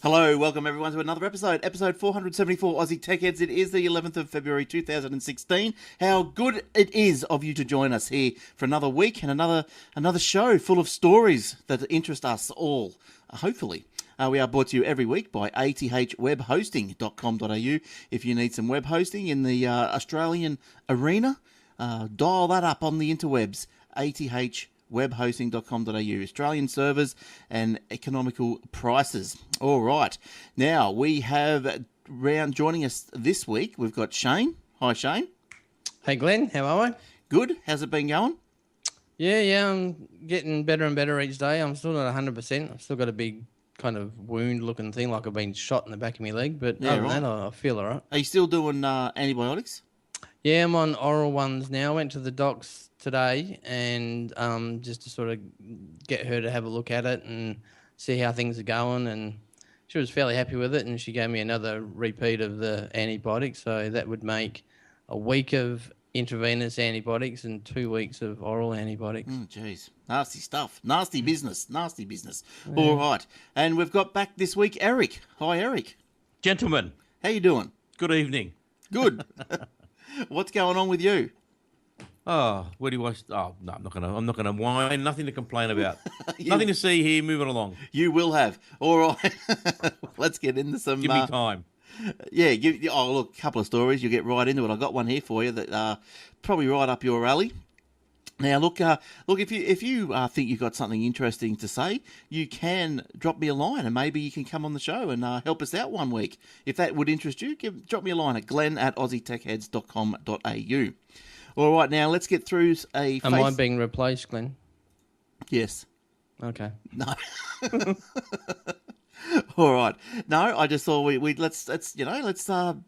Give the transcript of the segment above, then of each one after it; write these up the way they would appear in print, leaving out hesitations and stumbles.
Hello, welcome everyone to another episode 474 Aussie Tech Heads. It is the 11th of February 2016. How good it is of you to join us here for another week and another show full of stories that interest us all, hopefully. We are brought to you every week by athwebhosting.com.au. If you need some web hosting in the Australian arena, dial that up on the interwebs, athwebhosting.com.au. Australian servers and economical prices. All right. Now, we have joining us this week, we've got Shane. Hi, Shane. Hey, Glenn. How are we? Good. How's it been going? Yeah, I'm getting better and better each day. I'm still not 100%. I've still got a big kind of wound-looking thing, like I've been shot in the back of my leg. But other than that, I feel all right. Are you still doing antibiotics? Yeah, I'm on oral ones now. I went to the docs today and just to sort of get her to have a look at it and see how things are going, and she was fairly happy with it, and she gave me another repeat of the antibiotics, so that would make a week of intravenous antibiotics and 2 weeks of oral antibiotics. Jeez. Nasty stuff. Nasty business. Nasty business. Yeah. All right. And we've got back this week Eric. Hi, Eric. Gentlemen. How you doing? Good evening. Good. What's going on with you? Oh, where do I? Oh, no, I'm not gonna whine. Nothing to complain about. Nothing to see here. Moving along. You will have. All right. Let's get into some. Give me time. Yeah. Look, a couple of stories. You'll get right into it. I've got one here for you that probably right up your alley. Now, look. If you think you've got something interesting to say, you can drop me a line, and maybe you can come on the show and help us out one week. If that would interest you, drop me a line at glenn@aussietechheads.com.au. All right, now let's get through a. Am I being replaced, Glenn? Yes. Okay. No. All right. No, I just thought let's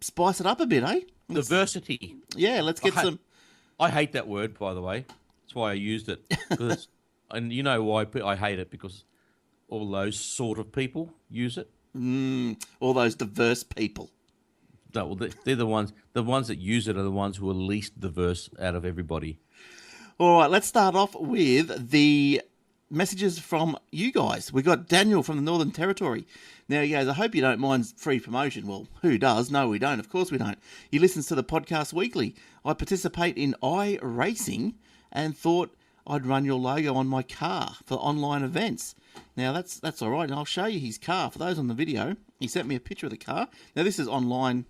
spice it up a bit, eh? Diversity. Yeah, let's get some. I hate that word, by the way. That's why I used it. And you know why I hate it, because all those sort of people use it. All those diverse people. No, well, they're the ones that use it are the ones who are least diverse out of everybody. All right, let's start off with the messages from you guys. We got Daniel from the Northern Territory. Now, he goes, I hope you don't mind free promotion. Well, who does? No, we don't. Of course we don't. He listens to the podcast weekly. I participate in iRacing and thought I'd run your logo on my car for online events. Now, that's all right. And I'll show you his car. For those on the video, he sent me a picture of the car. Now, this is online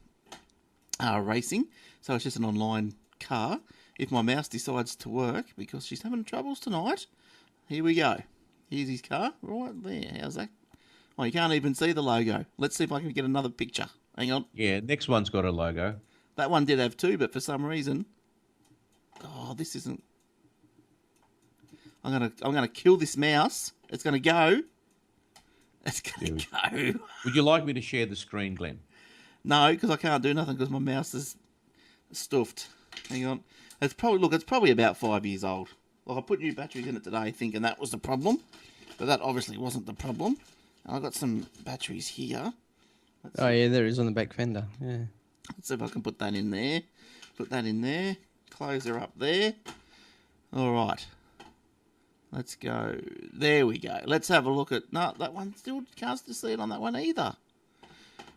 racing, so it's just an online car. If my mouse decides to work, because she's having troubles tonight, here we go. Here's his car right there. How's that? Oh, you can't even see the logo. Let's see if I can get another picture. Hang on. Yeah, next one's got a logo. That one did have two, but for some reason, this isn't. I'm gonna kill this mouse. It's gonna go. It's gonna go. Would you like me to share the screen, Glenn? No, because I can't do nothing because my mouse is stuffed. Hang on. It's probably about 5 years old. Like, I put new batteries in it today thinking that was the problem, but that obviously wasn't the problem. And I've got some batteries here. Yeah, there is on the back fender. Yeah. Let's see if I can put that in there. Put that in there. Close her up there. All right. Let's go. There we go. Let's have a look at... No, that one still can't see it on that one either.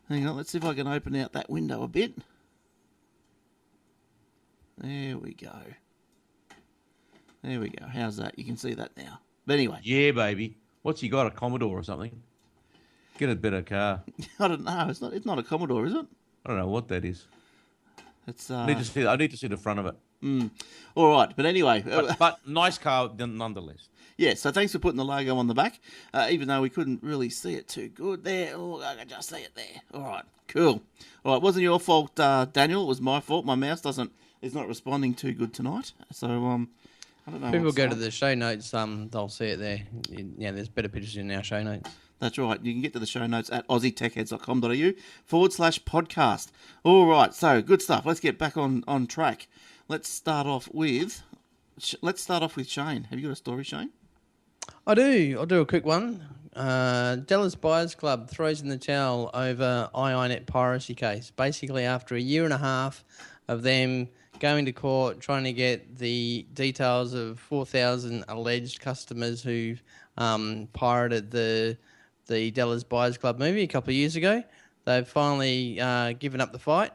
Hang on, let's see if I can open out that window a bit. There we go. There we go. How's that? You can see that now. But anyway. Yeah, baby. What's he got, a Commodore or something? Get a better car. I don't know. It's not a Commodore, is it? I don't know what that is. It's I need to see the front of it. All right, but anyway. But nice car nonetheless. Yeah, so thanks for putting the logo on the back, even though we couldn't really see it too good there. Oh, I can just see it there. All right, cool. All right, wasn't your fault, Daniel. It was my fault. My mouse is not responding too good tonight. So, I don't know. People go to the show notes, they'll see it there. Yeah, there's better pictures in our show notes. That's right. You can get to the show notes at aussietechheads.com.au/podcast. All right, so good stuff. Let's get back on track. Let's start off with Shane. Have you got a story, Shane? I do. I'll do a quick one. Dallas Buyers Club throws in the towel over iiNet piracy case. Basically, after a year and a half of them going to court, trying to get the details of 4,000 alleged customers who pirated the the Dallas Buyers Club movie a couple of years ago. They've finally given up the fight.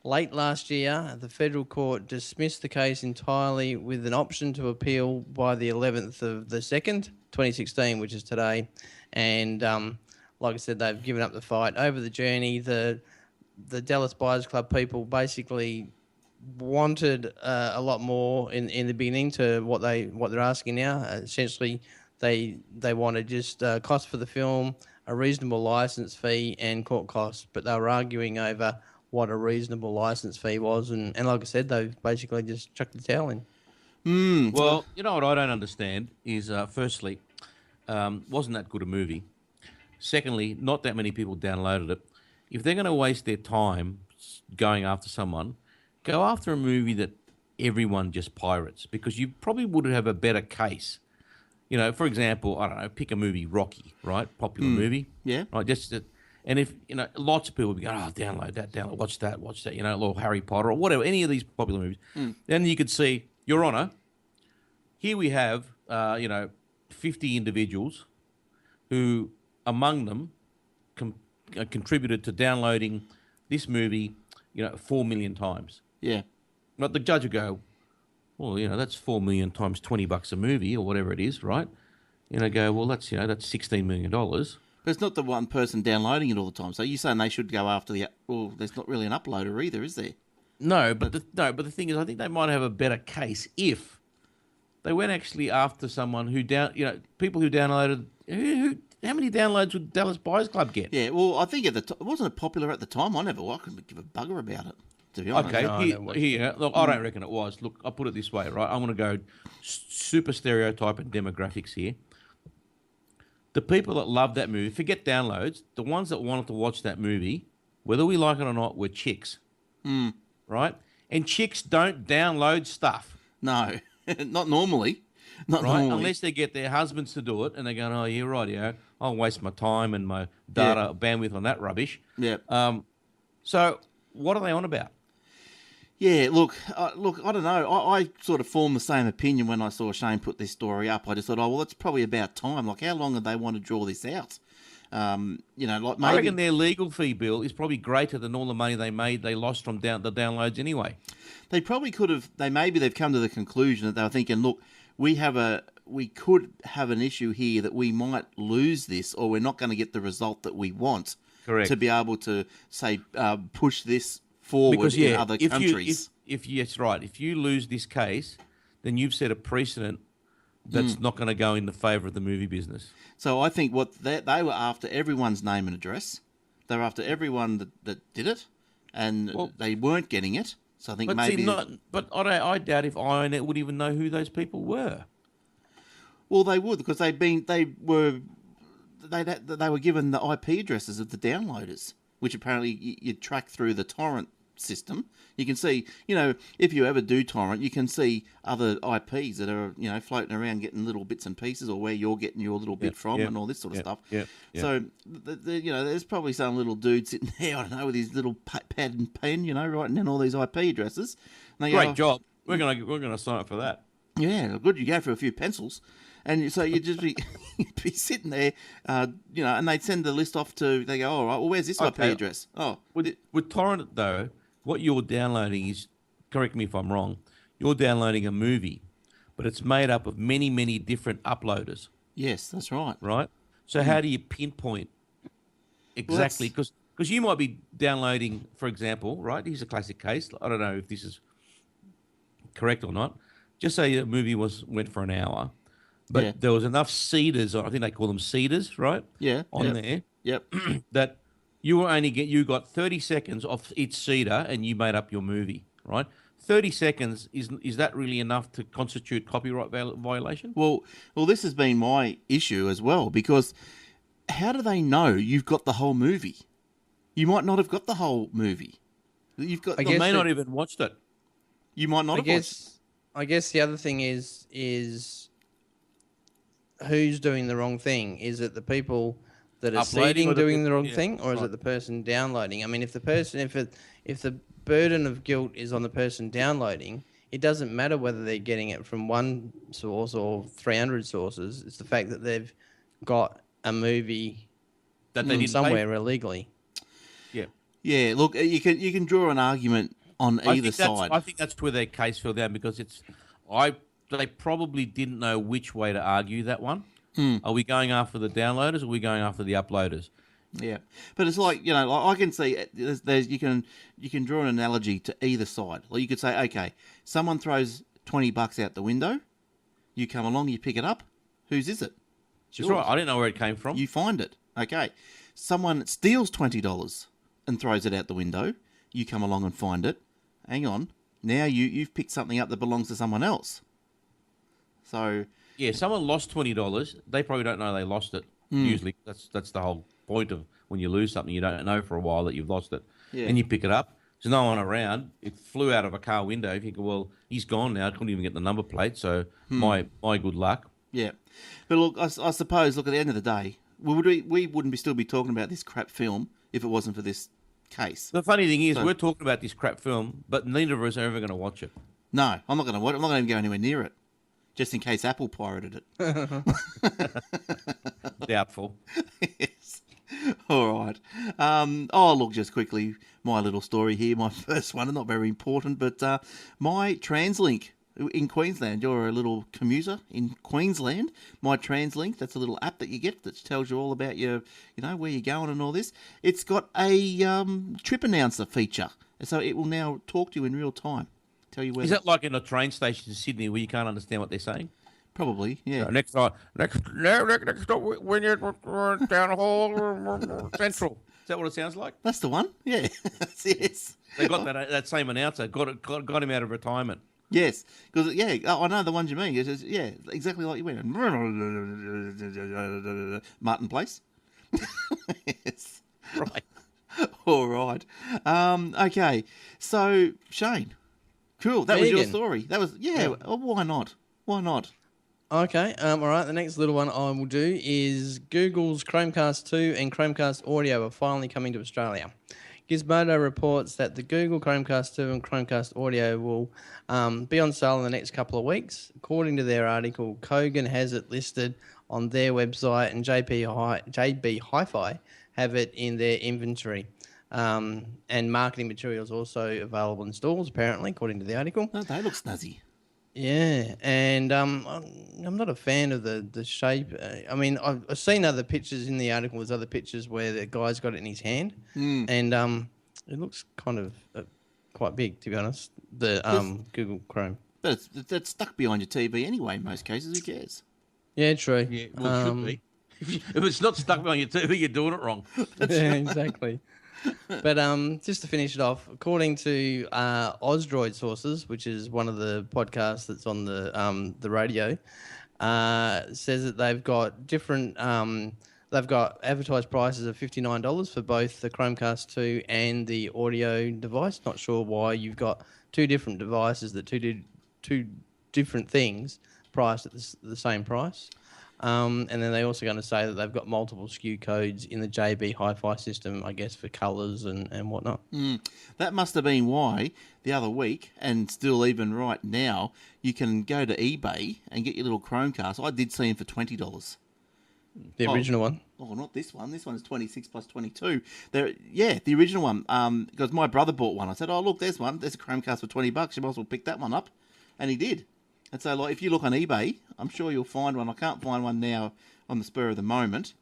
Late last year, the federal court dismissed the case entirely with an option to appeal by the 11th of the 2nd, 2016, which is today. And like I said, they've given up the fight. Over the journey, the Dallas Buyers Club people basically wanted a lot more in the beginning to what they're asking now. Essentially, they wanted just cost for the film, a reasonable license fee, and court costs. But they were arguing over what a reasonable license fee was, and like I said, they've basically just chucked the towel in. Well, you know what I don't understand is, firstly, wasn't that good a movie? Secondly, not that many people downloaded it. If they're going to waste their time going after someone, go after a movie that everyone just pirates, because you probably would have a better case. You know, for example, I don't know, pick a movie, Rocky, right? Popular movie. Yeah. Right, and if, you know, lots of people would be going, download that, watch that, you know, or Harry Potter or whatever, any of these popular movies. Then you could see, Your Honour, here we have, 50 individuals who, among them, contributed to downloading this movie, 4 million times. Yeah. But the judge would go, well, that's 4 million times $20 a movie or whatever it is, right? Go, well, that's $16 million. But it's not the one person downloading it all the time. So you're saying they should go after there's not really an uploader either, is there? No, but the thing is, I think they might have a better case if they went actually after someone who people who downloaded. How many downloads would Dallas Buyers Club get? Yeah, well, I think wasn't it popular at the time. I couldn't give a bugger about it, to be honest. Okay, here, look, I don't reckon it was. Look, I'll put it this way, right? I'm going to go super stereotype and demographics here. The people that love that movie, forget downloads, the ones that wanted to watch that movie, whether we like it or not, were chicks. Right? And chicks don't download stuff. No, not normally. Not right? normally. Unless they get their husbands to do it and they're going, oh, yeah, right, I'll waste my time and my data bandwidth on that rubbish. Yeah. So what are they on about? Yeah, look, I don't know. I sort of formed the same opinion when I saw Shane put this story up. I just thought, it's probably about time. Like, how long do they want to draw this out? Maybe... I reckon their legal fee bill is probably greater than all the money they lost from the downloads anyway. They probably could have. Maybe they've come to the conclusion that they were thinking, look, we could have an issue here that we might lose this, or we're not going to get the result that we want. Correct. To be able to say push this forward in other countries. That's right. If you lose this case, then you've set a precedent that's not going to go in the favour of the movie business. So I think they were after everyone's name and address. They were after everyone that did it, and they weren't getting it. So I think maybe. But I doubt if iiNet would even know who those people were. Well, they would, because they were given the IP addresses of the downloaders, which apparently you track through the torrent system. You can see, if you ever do torrent, you can see other IPs that are, floating around getting little bits and pieces, or where you're getting your little bit from, and all this sort of stuff. Yeah. So, there's probably some little dude sitting there, I don't know, with his little pad and pen, writing down all these IP addresses. And Great job. We're gonna sign up for that. Yeah, good. You go for a few pencils. And so you'd just be sitting there, and they'd send the list off they go, all right, well, where's this IP address? Oh. With torrent, though, what you're downloading is, correct me if I'm wrong, you're downloading a movie, but it's made up of many, many different uploaders. Yes, that's right. Right? So how do you pinpoint exactly? Because you might be downloading, for example, right? Here's a classic case. I don't know if this is correct or not. Just say a movie went for an hour, but there was enough seeders, I think they call them seeders, right? Yeah. On there. Yep. That you got 30 seconds off each seeder and you made up your movie, right? 30 seconds, is that really enough to constitute copyright violation? Well, this has been my issue as well, because how do they know you've got the whole movie? You might not have got the whole movie. You've got. You may not even watched it. You might not have watched. I guess the other thing is who's doing the wrong thing? Is it the people that are seeding doing the wrong thing, or is it the person downloading? I mean, if the burden of guilt is on the person downloading, it doesn't matter whether they're getting it from one source or 300 sources. It's the fact that they've got a movie that they didn't somewhere pay. illegally. Yeah. Yeah, look, you can draw an argument on either side. I think that's where their case fell down because they probably didn't know which way to argue that one. Are we going after the downloaders or are we going after the uploaders? Yeah, but it's like, like I can see you can draw an analogy to either side. Like you could say, okay, someone throws $20 out the window, you come along, you pick it up. Whose is it? That's right. I didn't know where it came from. You find it. Okay, someone steals $20 and throws it out the window. You come along and find it. Hang on, now you've picked something up that belongs to someone else. So yeah, someone lost $20. They probably don't know they lost it. Usually, that's the whole point of when you lose something, you don't know for a while that you've lost it. Yeah. And you pick it up. There's no one around. It flew out of a car window. You think, well, he's gone now. I couldn't even get the number plate. So my good luck. Yeah, but look, I suppose, look, at the end of the day, we wouldn't still be talking about this crap film if it wasn't for this case. The funny thing is, we're talking about this crap film, but neither of us are ever going to watch it. No, I'm not going to watch it. I'm not going to go anywhere near it, just in case Apple pirated it. Doubtful. Yes. All right. Look, just quickly, my little story here, my first one, not very important, but MyTransLink in Queensland. You're a little commuter in Queensland. MyTransLink, that's a little app that you get that tells you all about your, where you're going and all this. It's got a trip announcer feature, so it will now talk to you in real time. Tell you where. Is that like in a train station in Sydney where you can't understand what they're saying? Probably, yeah. Next stop, when you're down hall central. Is that what it sounds like? That's the one. Yeah. Yes. They got that same announcer. Got him out of retirement. Yes, because I know the ones you mean. It's just, exactly like you went. Martin Place. Yes. Right. All right. Okay. So Shane, cool. That was your story. That was Why not? Why not? Okay, all right. The next little one I will do is Google's Chromecast 2 and Chromecast Audio are finally coming to Australia. Gizmodo reports that the Google Chromecast 2 and Chromecast Audio will be on sale in the next couple of weeks. According to their article, Kogan has it listed on their website and JB Hi-Fi have it in their inventory. And marketing materials also available in stores, apparently, according to the article. Oh, they look snazzy. Yeah, and I'm not a fan of the shape. I mean, I've seen other pictures in the article. There's other pictures where the guy's got it in his hand, and it looks kind of quite big, to be honest. The Google Chrome. But it's stuck behind your TV anyway. In most cases, who cares? Yeah, true. Yeah, well, it should be. If it's not stuck behind your TV, you're doing it wrong. Yeah, exactly. But just to finish it off, according to Osdroid sources, which is one of the podcasts that's on the radio, says that they've got different. They've got advertised prices of $59 for both the Chromecast 2 and the audio device. Not sure why you've got two different devices that two different things priced at the same price. And then they're also going to say that they've got multiple SKU codes in the JB Hi-Fi system, I guess, for colours and whatnot. That must have been why the other week, and still even right now, you can go to eBay and get your little Chromecast. I did see them for $20. The original one? Oh, not this one. This one is 26 plus 22. The original one. Because my brother bought one. I said, oh, look, there's one. There's a Chromecast for $20. You might as well pick that one up. And he did. And so, like, if you look on eBay, I'm sure you'll find one. I can't find one now on the spur of the moment.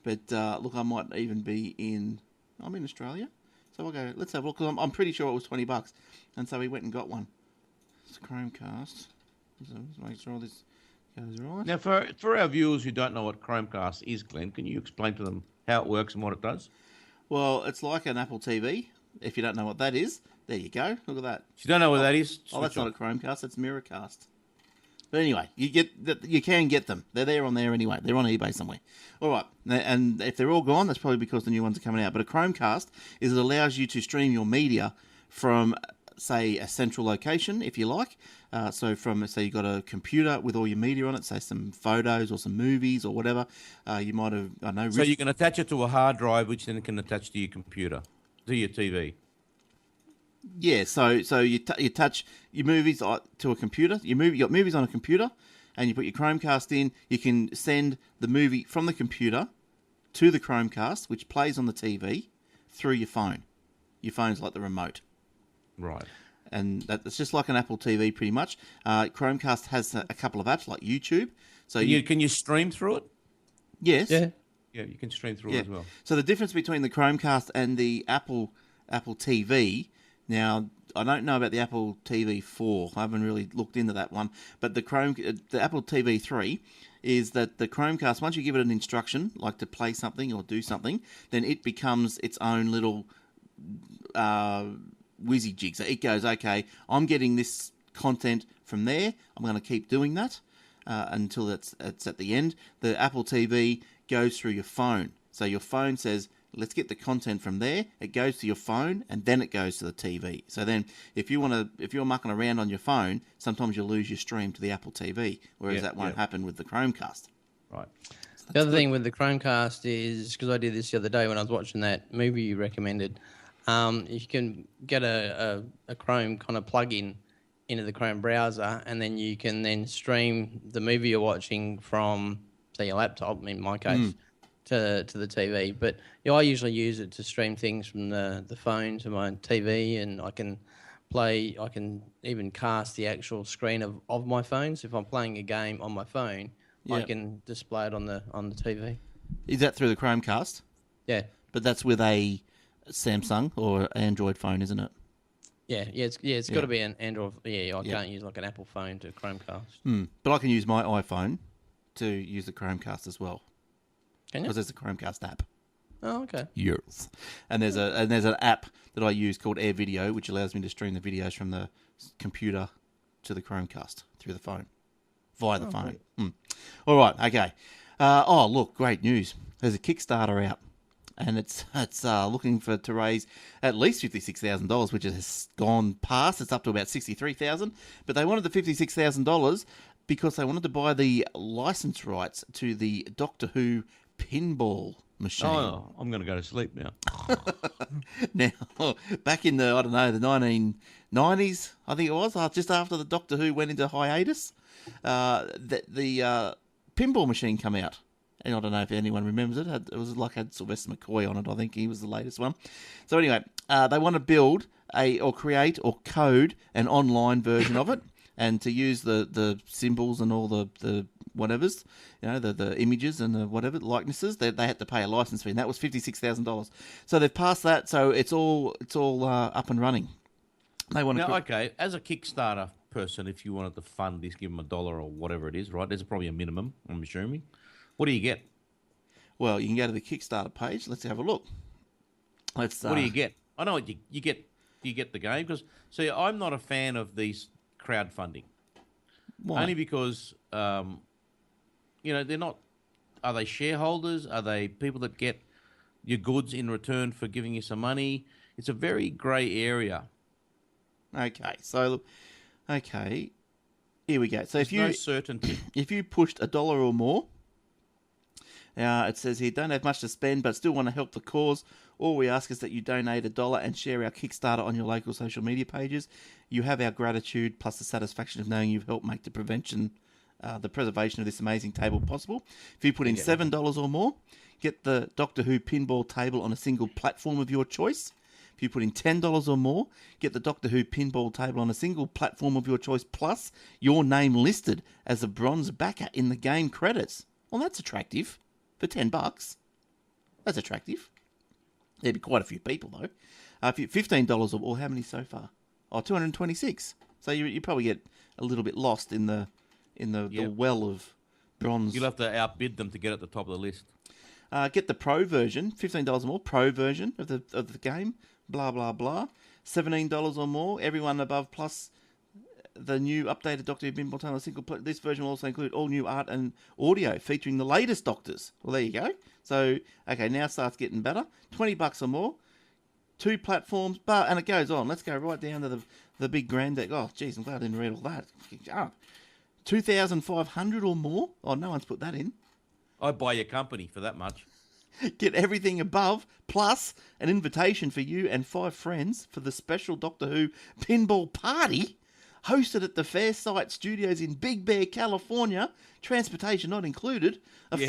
But, look, I might even be I'm in Australia. So I'll go, let's have a look. Because I'm pretty sure it was $20. And so we went and got one. It's a Chromecast. So let's make sure this goes right. Now, for our viewers who don't know what Chromecast is, Glenn, can you explain to them how it works and what it does? Well, it's like an Apple TV. If you don't know what that is, there you go. Look at that. If you don't know what that is, that's not a Chromecast. That's Miracast. But anyway, you can get them. They're there on there anyway. They're on eBay somewhere. All right. And if they're all gone, that's probably because the new ones are coming out. But a Chromecast it allows you to stream your media from, say, a central location, if you like. So from, say, you've got a computer with all your media on it, say some photos or some movies or whatever. You might have, I don't know. So you can attach it to a hard drive, which then can attach to your computer, to your TV. Yeah, so you touch your movies to a computer. You got movies on a computer, and you put your Chromecast in. You can send the movie from the computer to the Chromecast, which plays on the TV through your phone. Your phone's like the remote. Right. And that's just like an Apple TV pretty much. Chromecast has a couple of apps like YouTube. So Can you stream through it? Yes. Yeah. Yeah, you can stream through it as well. So the difference between the Chromecast and the Apple TV, now I don't know about the Apple TV 4. I haven't really looked into that one, but the Apple TV 3 is that the Chromecast, once you give it an instruction like to play something or do something, then it becomes its own little whizzy jig. So it goes, okay, I'm getting this content from there. I'm going to keep doing that until it's at the end. The Apple TV goes through your phone. So your phone says, let's get the content from there. It goes to your phone and then it goes to the TV. So then if you're mucking around on your phone, sometimes you'll lose your stream to the Apple TV, whereas that won't happen with the Chromecast. Right. The other thing with the Chromecast is, because I did this the other day when I was watching that movie you recommended, you can get a Chrome kind of plug-in into the Chrome browser, and then you can then stream the movie you're watching from, say, your laptop, in my case, to the TV. But I usually use it to stream things from the phone to my TV, and I can even cast the actual screen of my phone. So if I'm playing a game on my phone, I can display it on the TV. Is that through the Chromecast? Yeah. But that's with a Samsung or Android phone, isn't it? It's got to be an Android. I can't use like an Apple phone to Chromecast. But I can use my iPhone to use the Chromecast as well. Can you? Because there's a Chromecast app. Oh, okay. Yes. And there's an app that I use called Air Video, which allows me to stream the videos from the computer to the Chromecast through the phone, via the phone. All right, okay. Look, great news. There's a Kickstarter out, and it's looking to raise at least $56,000, which has gone past. It's up to about $63,000, but they wanted the $56,000 because they wanted to buy the license rights to the Doctor Who pinball machine. Oh, I'm going to go to sleep now. Now, back in the 1990s, I think it was, just after the Doctor Who went into hiatus, the pinball machine came out. And I don't know if anyone remembers it. It was had Sylvester McCoy on it. I think he was the latest one. So anyway, they want to build create or code an online version of it, and to use the symbols and all the whatevers, the images and the whatever likenesses. They had to pay a license fee, and that was $56,000. So they've passed that. So it's all up and running. They want to. Okay, as a Kickstarter person, if you wanted to fund this, give them $1 or whatever it is, right? There's probably a minimum, I'm assuming. What do you get? Well, you can go to the Kickstarter page. Let's have a look. What do you get? I know what you get. You get the game because I'm not a fan of these crowdfunding. Why? Only because they're not. Are they shareholders? Are they people that get your goods in return for giving you some money? It's a very grey area. Okay, so here we go. So There's no certainty. If you pushed $1 or more. It says here, don't have much to spend, but still want to help the cause. All we ask is that you donate $1 and share our Kickstarter on your local social media pages. You have our gratitude, plus the satisfaction of knowing you've helped make the preservation of this amazing table possible. If you put in $7 or more, get the Doctor Who pinball table on a single platform of your choice. If you put in $10 or more, get the Doctor Who pinball table on a single platform of your choice, plus your name listed as a bronze backer in the game credits. Well, that's attractive. For $10, that's attractive. There'd be quite a few people though. If you $15 or how many so far? 226. So you probably get a little bit lost in the well of bronze. You'll have to outbid them to get at the top of the list. Get the pro version, $15 or more, pro version of the game. Blah blah blah. $17 or more. Everyone above plus the new updated Doctor Who pinball table single. This version will also include all new art and audio featuring the latest Doctors. Well, there you go. So, okay, now it starts getting better. $20 or more, 2 platforms, and it goes on. Let's go right down to the big granddad. Oh, geez, I'm glad I didn't read all that. 2,500 or more. Oh, no one's put that in. I'd buy your company for that much. Get everything above, plus an invitation for you and 5 friends for the special Doctor Who pinball party. hosted at the Fairsite Studios in Big Bear, California, transportation not included. Of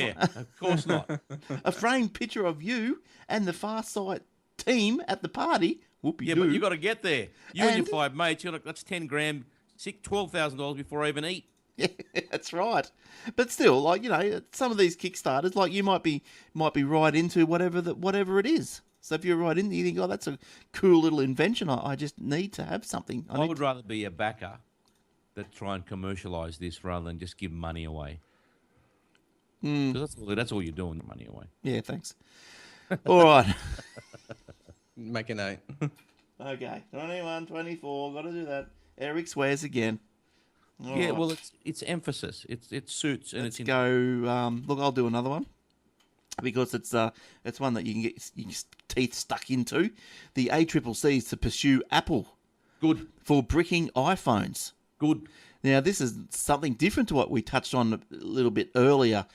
course not. A framed picture of you and the Farsight team at the party. Whoopie Yeah, doo. but you got to get there. You and your And- 5 mates, that's 10 grand, $12,000 before I even eat. Yeah, that's right. But still, like, you know, some of these Kickstarters, like, you might be right into whatever it is. So if you're right in there, you think, oh, that's a cool little invention. I just need to have something. I would rather be a backer that try and commercialise this rather than just give money away. 'Cause that's all you're doing, money away. Yeah, thanks. All right. Make a note. Okay. 21, 24. Got to do that. Eric swears again. All Yeah, right. well, it's emphasis. It suits, and Let's it's go. Look, I'll do another one because it's one that you can get your teeth stuck into. The ACCC is to pursue Apple good. for bricking iPhones. Good. Now, this is something different to what we touched on a little bit earlier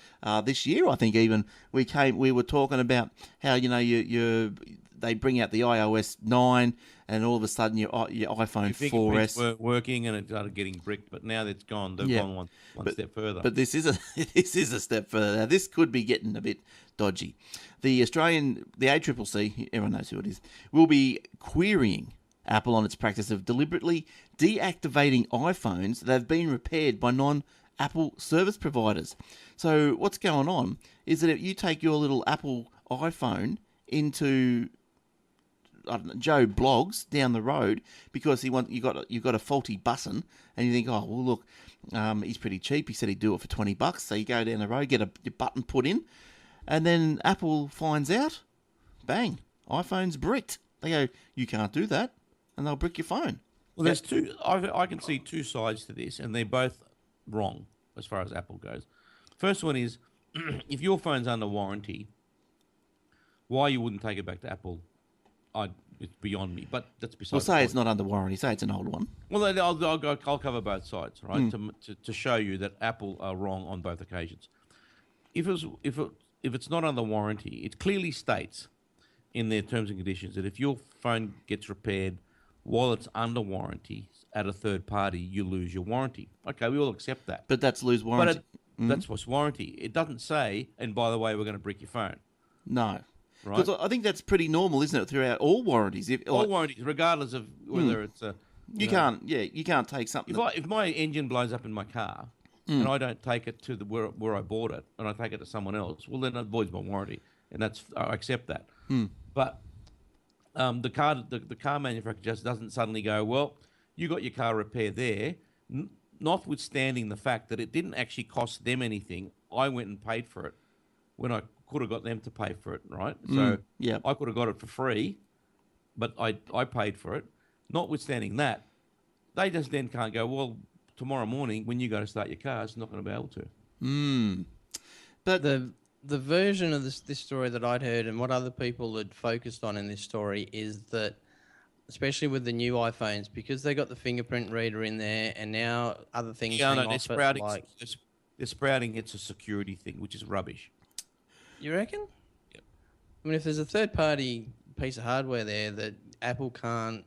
this year. I think even we were talking about how, you know, they bring out the iOS 9 and all of a sudden your iPhone 4S weren't working and it started getting bricked, but now it's gone. They've gone one step further. But this is a step further. Now, this could be getting a bit dodgy. The ACCC, everyone knows who it is, will be querying Apple on its practice of deliberately deactivating iPhones that have been repaired by non-Apple service providers. So what's going on is that if you take your little Apple iPhone into, I don't know, Joe Blogs down the road because you've got a faulty button, and you think, oh well, look, he's pretty cheap. He said he'd do it for $20. So you go down the road, get your button put in, and then Apple finds out, bang, iPhone's bricked. They go, you can't do that, and they'll brick your phone. Well, there's two. I can see two sides to this, and they're both wrong as far as Apple goes. First one is, if your phone's under warranty, why you wouldn't take it back to Apple, it's beyond me. But that's beside. Well, the say point. it's not under warranty. Say it's an old one. Well, I'll cover both sides, right? To show you that Apple are wrong on both occasions. If it's not under warranty, it clearly states in their terms and conditions that if your phone gets repaired while it's under warranty at a third party, you lose your warranty. Okay, we all accept that. But that's lose warranty. That's what's warranty. It doesn't say, and by the way, we're going to brick your phone. No. Right? Because I think that's pretty normal, isn't it, throughout all warranties? All warranties, regardless of whether it's a... You can't take something. If my engine blows up in my car and I don't take it to where I bought it and I take it to someone else, well, then it voids my warranty, and I accept that. But the car manufacturer just doesn't suddenly go, well, you got your car repaired there, notwithstanding the fact that it didn't actually cost them anything. I went and paid for it when I could have got them to pay for it, right? So yeah. I could have got it for free, but I paid for it. Notwithstanding that, they just then can't go, well, tomorrow morning when you go to start your car, it's not going to be able to. But the version of this story that I'd heard and what other people had focused on in this story is that, especially with the new iPhones, because they got the fingerprint reader in there and now other things hang off it, they're sprouting it's a security thing, which is rubbish. You reckon? Yep. I mean, if there's a third-party piece of hardware there that Apple can't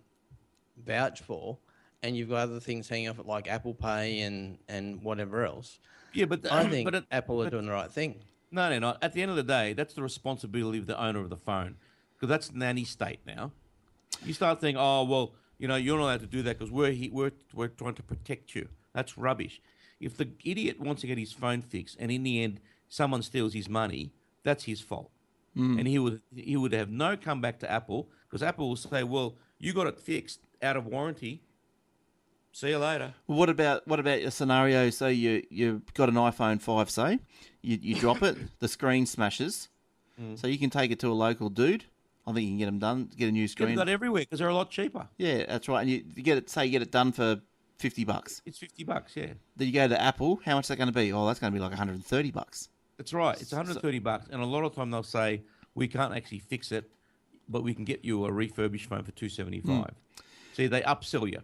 vouch for, and you've got other things hanging off it like Apple Pay and whatever else, Yeah, but I think Apple are doing the right thing. No, they're not. At the end of the day, that's the responsibility of the owner of the phone, because that's nanny state now. You start thinking, oh well, you're not allowed to do that because we're trying to protect you. That's rubbish. If the idiot wants to get his phone fixed, and in the end someone steals his money, that's his fault, and he would have no comeback to Apple, because Apple will say, well, you got it fixed out of warranty. See you later. Well, what about a scenario? So you've got an iPhone 5, say you drop it, the screen smashes, so you can take it to a local dude. I think you can get them done, get a new screen. Get that everywhere because they're a lot cheaper. Yeah, that's right. And you get it done for $50. It's $50, yeah. Then you go to Apple. How much is that going to be? Oh, that's going to be like $130. That's right. It's $130, and a lot of the time they'll say we can't actually fix it, but we can get you a refurbished phone for $275. See, they upsell you.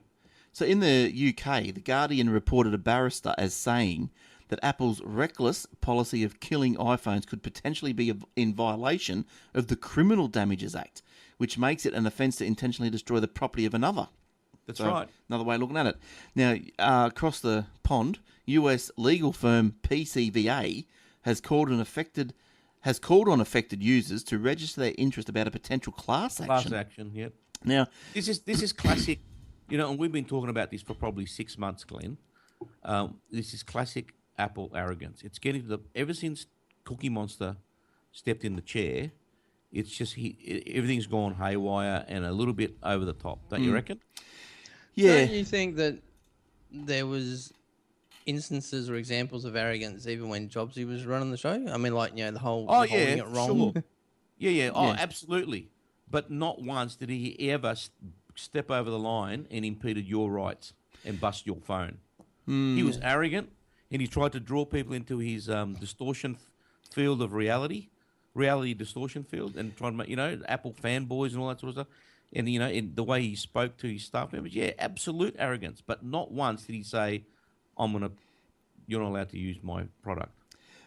So in the UK, The Guardian reported a barrister as saying that Apple's reckless policy of killing iPhones could potentially be in violation of the Criminal Damages Act, which makes it an offence to intentionally destroy the property of another. That's right. Another way of looking at it. Now, across the pond, US legal firm PCVA has called on affected users to register their interest about a potential class action. Class action, yep. Now, This is classic, and we've been talking about this for probably 6 months, Glenn. This is classic Apple arrogance. It's getting to ever since Cookie Monster stepped in the chair, it's just everything's gone haywire and a little bit over the top. Don't you reckon? yeah. Don't you think that there was instances or examples of arrogance even when Jobsy was running the show? I mean, like, the whole holding it wrong. Sure. Yeah. Oh, absolutely. But not once did he ever step over the line and impeded your rights and bust your phone. He was arrogant, and he tried to draw people into his distortion field of reality distortion field, and trying to make, Apple fanboys and all that sort of stuff. And, in the way he spoke to his staff members, absolute arrogance. But not once did he say, you're not allowed to use my product.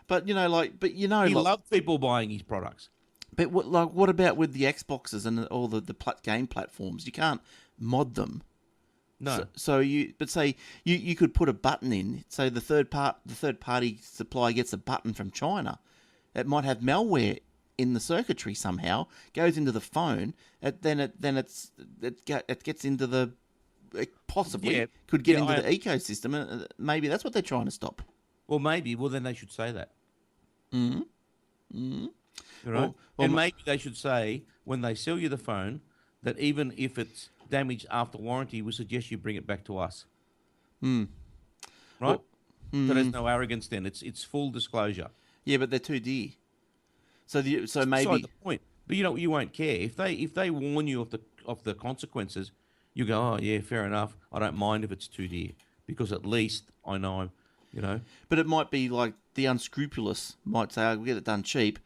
But, he loved people buying his products. But what about with the Xboxes and all the game platforms? You can't mod them. No. So you could put a button in. So the third party supplier gets a button from China. It might have malware in the circuitry somehow. Goes into the phone. It gets into the possibly could get into the ecosystem. And maybe that's what they're trying to stop. Well, maybe. Well, then they should say that. Mm-hmm. Mm-hmm. And maybe they should say, when they sell you the phone, that even if it's damaged after warranty, we suggest you bring it back to us. Right? So there's no arrogance then. It's full disclosure. Yeah, but they're too dear. So maybe beside the point. But you won't care if they warn you of the consequences. You go, oh yeah, fair enough. I don't mind if it's too dear because at least I know, But it might be like the unscrupulous might say, "We'll get it done cheap."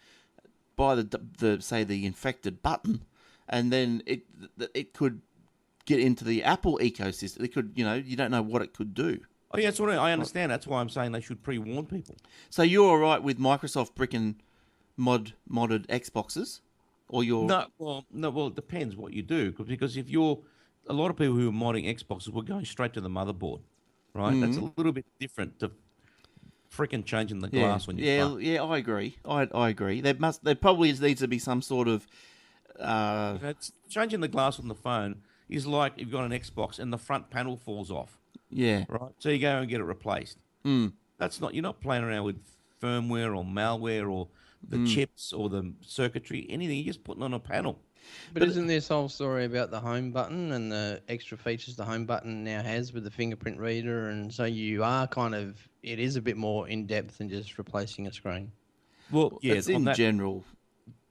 Buy the infected button, and then it could get into the Apple ecosystem. It could, you don't know what it could do. Oh yeah, that's what I understand. That's why I'm saying they should pre-warn people. So you're all right with Microsoft bricking modded Xboxes, or you're no. Well, it depends what you do because if you're a lot of people who are modding Xboxes were going straight to the motherboard, right? Mm-hmm. That's a little bit different to freaking changing the glass when you start. Yeah, I agree. I agree. There probably needs to be some sort of changing the glass on the phone is like you've got an Xbox and the front panel falls off. Yeah. Right. So you go and get it replaced. That's not. You're not playing around with firmware or malware or the chips or the circuitry, anything. You're just putting on a panel. But isn't this whole story about the home button and the extra features the home button now has with the fingerprint reader? And so you are it is a bit more in depth than just replacing a screen. Well, yeah, it's in general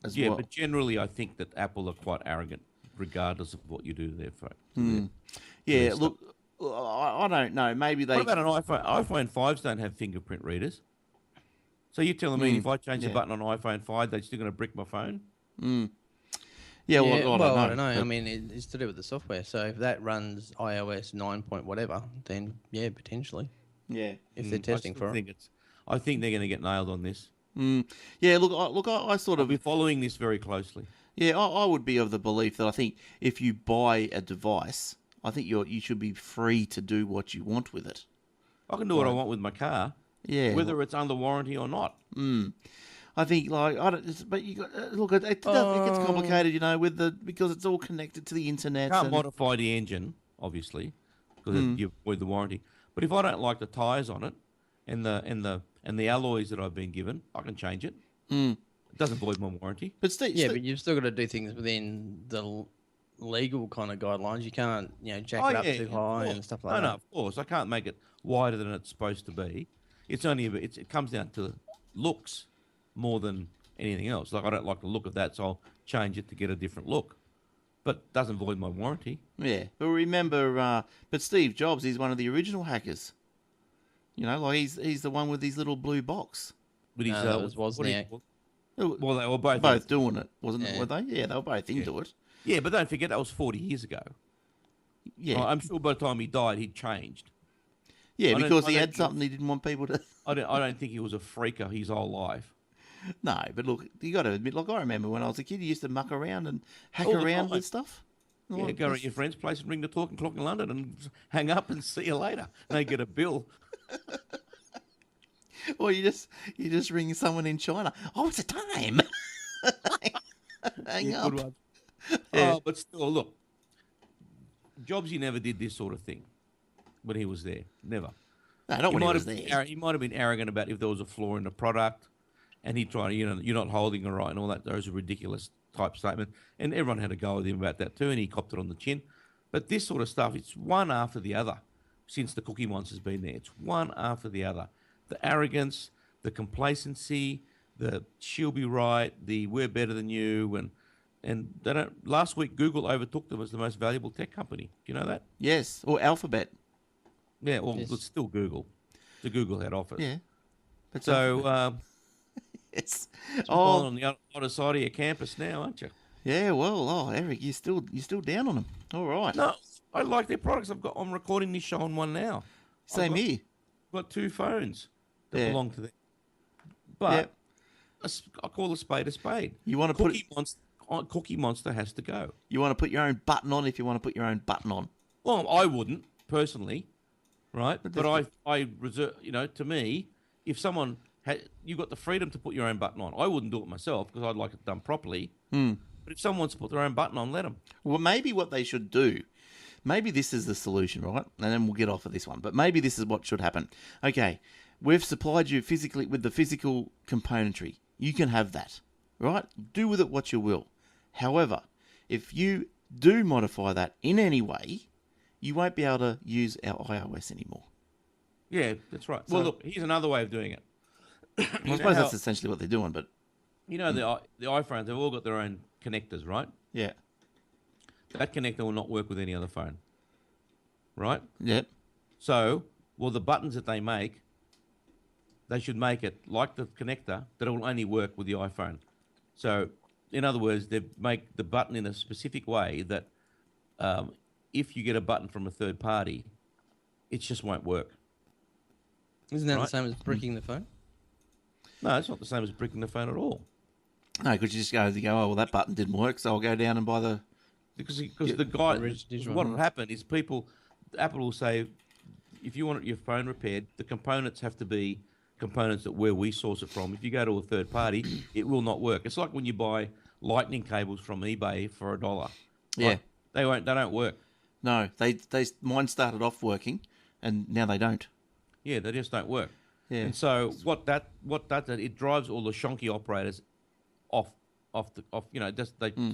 as well. Yeah, but generally I think that Apple are quite arrogant regardless of what you do to their phone. Yeah, look, I don't know. Maybe they... What about an iPhone? iPhone 5s don't have fingerprint readers. So you're telling me if I change the button on iPhone 5, they're still going to brick my phone? Yeah, well, I don't know. I mean, it's to do with the software. So if that runs iOS 9 point whatever, then yeah, potentially. Yeah, if they're testing for it. I think they're going to get nailed on this. Yeah, look, I sort of be following this very closely. Yeah, I would be of the belief that I think if you buy a device, I think you should be free to do what you want with it. I can do what I want with my car. Yeah, whether it's under warranty or not. I think but you got look. It gets complicated, because it's all connected to the internet. Can't modify the engine, obviously, because you avoid the warranty. But if I don't like the tyres on it, and the alloys that I've been given, I can change it. It doesn't void my warranty. But but you've still got to do things within the legal kind of guidelines. You can't, jack it up too high and stuff like that. No, of course. I can't make it wider than it's supposed to be. It's only it comes down to looks more than anything else. Like I don't like the look of that, so I'll change it to get a different look. But it doesn't void my warranty. Yeah, but remember, but Steve Jobs, he's one of the original hackers. He's the one with his little blue box. But he's Wozniak. Well, they were both doing it, wasn't it? Were they? Yeah, they were both into it. Yeah, but don't forget that was 40 years ago. Yeah, I'm sure by the time he died, he'd changed. Yeah, because he had something he didn't want people to. I don't think he was a freaker his whole life. No, but look, you got to admit. Look, I remember when I was a kid, he used to muck around and hack around with stuff. Yeah, go to your friend's place and ring the talking clock in London and hang up and see you later. They get a bill. Or you just ring someone in China. Oh, it's a time. Hang up. Good one. Yeah. Oh, but still, look, Jobsy never did this sort of thing when he was there. Never. No, not when he was have there. He might have been arrogant about if there was a flaw in the product, and he'd try, you're not holding it right and all that. Those are ridiculous type statement. And everyone had a go with him about that too, and he copped it on the chin. But this sort of stuff, it's one after the other since the Cookie Monster's been there. It's one after the other. The arrogance, the complacency, the she'll be right, the we're better than you, and they don't. Last week, Google overtook them as the most valuable tech company. Do you know that? Yes, or Alphabet. Yeah, well, Yes. it's still Google. The Google head office. Yeah. That's So, it's on the other side of your campus now, aren't you? yeah. Well, Eric, you're still down on them. All right. No, I like their products. I'm recording this show on one now. Same here. I've got two phones that Yeah. belong to them. But I call a spade a spade. You want to Cookie Monster has to go. You want to put your own button on if you want to put your own button on. Well, I wouldn't personally, right? But I reserve. To me, if someone had, you got the freedom to put your own button on. I wouldn't do it myself because I'd like it done properly. But if someone wants to put their own button on, let them. Well, maybe what they should do, maybe this is the solution, right? And then we'll get off of this one. But maybe this is what should happen. Okay, we've supplied you physically with the physical componentry. You can have that, right? Do with it what you will. However, if you do modify that in any way, you won't be able to use our iOS anymore. Yeah, that's right. Well, look, here's another way of doing it. I suppose that's essentially what they're doing, but the iPhones, they've all got their own connectors, right? yeah. That connector will not work with any other phone, right? Yep. So, the buttons that they make, they should make it like the connector that it will only work with the iPhone. So, in other words, they make the button in a specific way that if you get a button from a third party, it just won't work. Isn't that the Right. same as bricking the phone? No, it's not the same as bricking the phone at all. No, because you just go, oh, well, that button didn't work, so I'll go down and buy the... Because the guy, digital what one. will happen is Apple will say, if you want your phone repaired, the components have to be components that where we source it from. If you go to a third party, it will not work. It's like when you buy lightning cables from eBay for $1. Yeah. Like, they don't work. No, mine started off working, and now they don't. Yeah, they just don't work. Yeah. And so what that it drives all the shonky operators off. So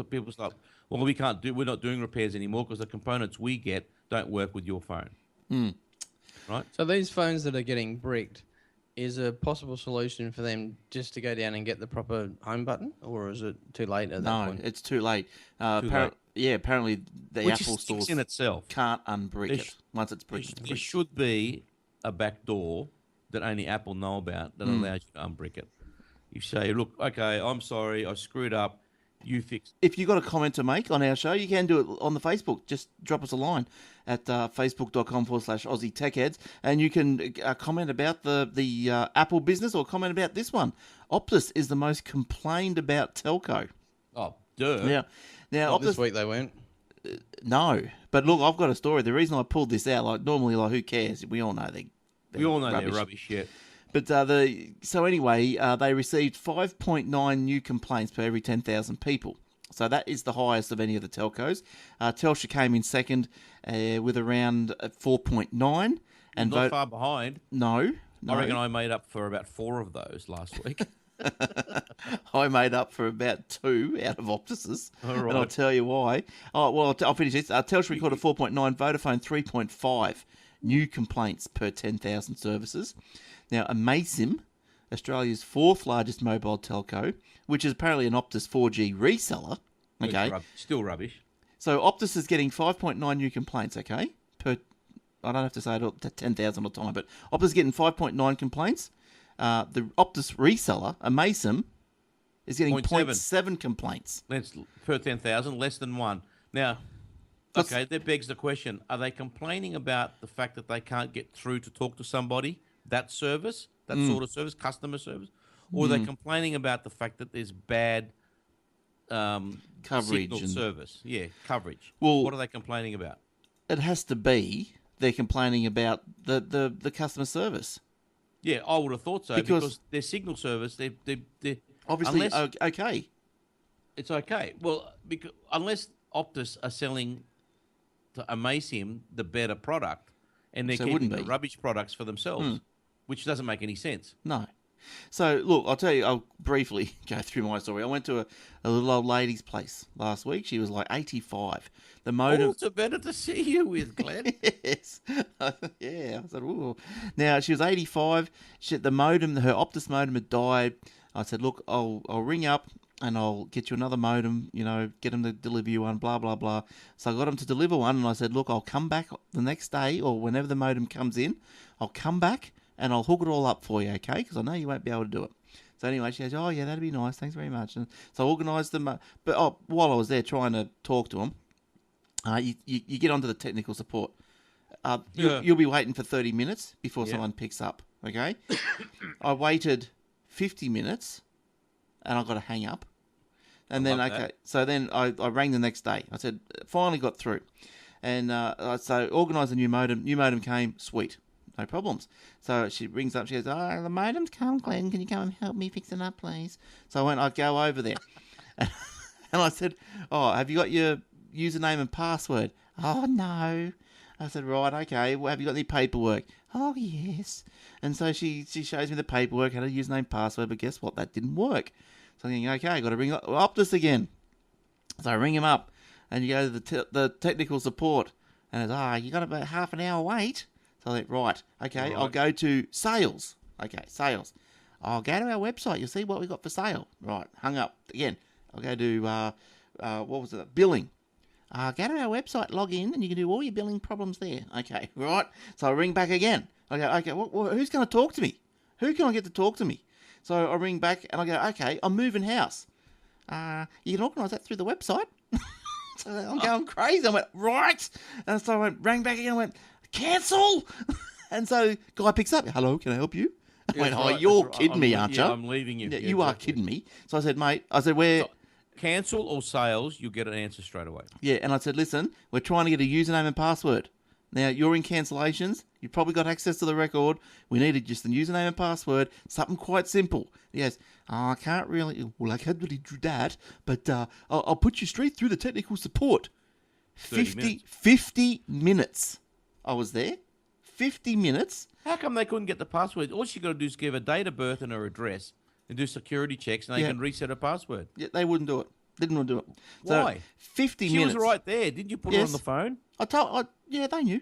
people start. Well, we're not doing repairs anymore because the components we get don't work with your phone. Right. So these phones that are getting bricked, is a possible solution for them just to go down and get the proper home button, or is it too late at that No, point? it's too late. late. Yeah, apparently the Which Apple is stores in itself. can't unbrick There it. Once it's bricked, it's There bricked. should be a back door that only Apple know about that allows you to unbrick it. You say, look, okay, I'm sorry, I screwed up. You fix. If you've got a comment to make on our show, you can do it on the Facebook. Just drop us a line at facebook.com/Aussie Tech Heads, and you can comment about the Apple business or comment about this one. Optus is the most complained about telco. Oh, duh. Yeah. Now, Not Optus, this week they weren't. no. But look, I've got a story. The reason I pulled this out, normally, who cares? We all know We all know rubbish. they're rubbish shit. But they received 5.9 new complaints per every 10,000 people. So that is the highest of any of the telcos. Telstra came in second with around 4.9. And Not far behind. No. I reckon I made up for about 4 of those last week. I made up for about 2 out of Optus's. All And right. I'll tell you why. Oh, well, I'll finish this. Telstra recorded 4.9, Vodafone 3.5 new complaints per 10,000 services. Now, Amaysim, Australia's 4th largest mobile telco, which is apparently an Optus 4G reseller. Okay. Still rubbish. So Optus is getting 5.9 new complaints, okay? I don't have to say it to 10,000 all the time, but Optus is getting 5.9 complaints. The Optus reseller, Amaysim, is getting 0.7 complaints. That's per 10,000, less than 1. Now, okay, that begs the question, are they complaining about the fact that they can't get through to talk to somebody, that service, that sort of service, customer service? Or are they complaining about the fact that there's bad coverage Signal and service. Yeah, coverage. Well- what are they complaining about? it has to be they're complaining about the customer service. Yeah, I would have thought so Because- because their signal service, they Obviously, unless okay. it's okay. Well, because unless Optus are selling to Amacium the better product, and they're So it keeping wouldn't the be. rubbish products for themselves, which doesn't make any sense. No. So, look, I'll tell you, I'll briefly go through my story. I went to a little old lady's place last week. She was like 85. The modem... Also better to see you with, Glenn. Yes. Yeah. I said, ooh. Now, she was 85. The modem, her Optus modem had died. I said, look, I'll ring up and I'll get you another modem, get them to deliver you one, blah, blah, blah. So I got them to deliver one, and I said, look, I'll come back the next day or whenever the modem comes in. I'll come back and I'll hook it all up for you, okay? Because I know you won't be able to do it. So anyway, she goes, oh, yeah, that'd be nice. Thanks very much. And so I organised them. But while I was there trying to talk to them, you get onto the technical support. You'll be waiting for 30 minutes before someone picks up, okay? I waited 50 minutes, and I got to hang up. And then, okay, that. so then I rang the next day. I said, finally got through. And so organised a new modem. New modem came, sweet. No problems. So she rings up. She goes, oh, the modem's come, Glenn. Can you come and help me fix it up, please? So I'd go over there. And I said, oh, have you got your username and password? Oh, no. I said, right, okay. Well, have you got any paperwork? Oh, yes. And so she shows me the paperwork, had a username, password, but guess what? That didn't work. So I'm thinking, okay, I got to ring Optus again. So I ring him up, and you go to the technical support, and it's, you got about half an hour wait. So I think, right, okay, I'll go to sales. Okay, sales. I'll go to our website. You'll see what we got for sale. Right, hung up again. I'll go to what was it? Billing. Go to our website, log in, and you can do all your billing problems there. Okay, right. So I ring back again. I go, okay, who's going to talk to me? Who can I get to talk to me? So I ring back and I go, okay, I'm moving house. You can organise that through the website. So I'm going crazy. I went, right. And so I rang back again and went, cancel. And so guy picks up. Hello, can I help you? I went, right, you're right. kidding me, aren't you? Yeah, I'm leaving you. Yeah, Yeah, you are exactly. kidding me. So I said, mate, where... Cancel or sales, you'll get an answer straight away. Yeah, and I said, listen, we're trying to get a username and password. Now, you're in cancellations. You've probably got access to the record. We needed just the username and password, something quite simple. He goes, I can't really... Well, I can't really do that, but I'll put you straight through the technical support. 50 minutes. I was there. 50 minutes. How come they couldn't get the password? All she got to do is give a date of birth and her address and do security checks, and they can reset her password. Yeah, they wouldn't do it. Didn't want to do it. Why? So, 50 She minutes. was right there. Didn't you put her on the phone? Yeah, they knew.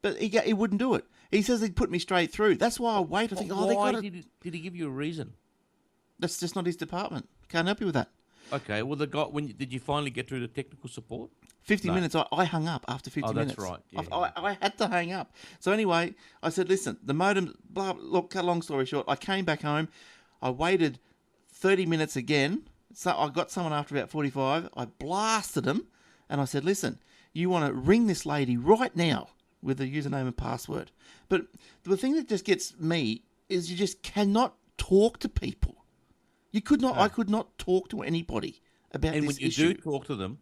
But he wouldn't do it. He says he'd put me straight through. That's why I wait. I think, Why did he give you a reason? That's just not his department. Can't help you with that. Okay, well, did you finally get through the technical support? 50 minutes, I hung up after 50 minutes. Oh, that's right. Yeah. I had to hang up. So anyway, I said, listen, the modem, look, cut a long story short, I came back home. I waited 30 minutes again. So I got someone after about 45. I blasted them, and I said, listen, you want to ring this lady right now with the username and password. But the thing that just gets me is you just cannot talk to people. You could not. No. I could not talk to anybody about this issue. And when you do talk to them,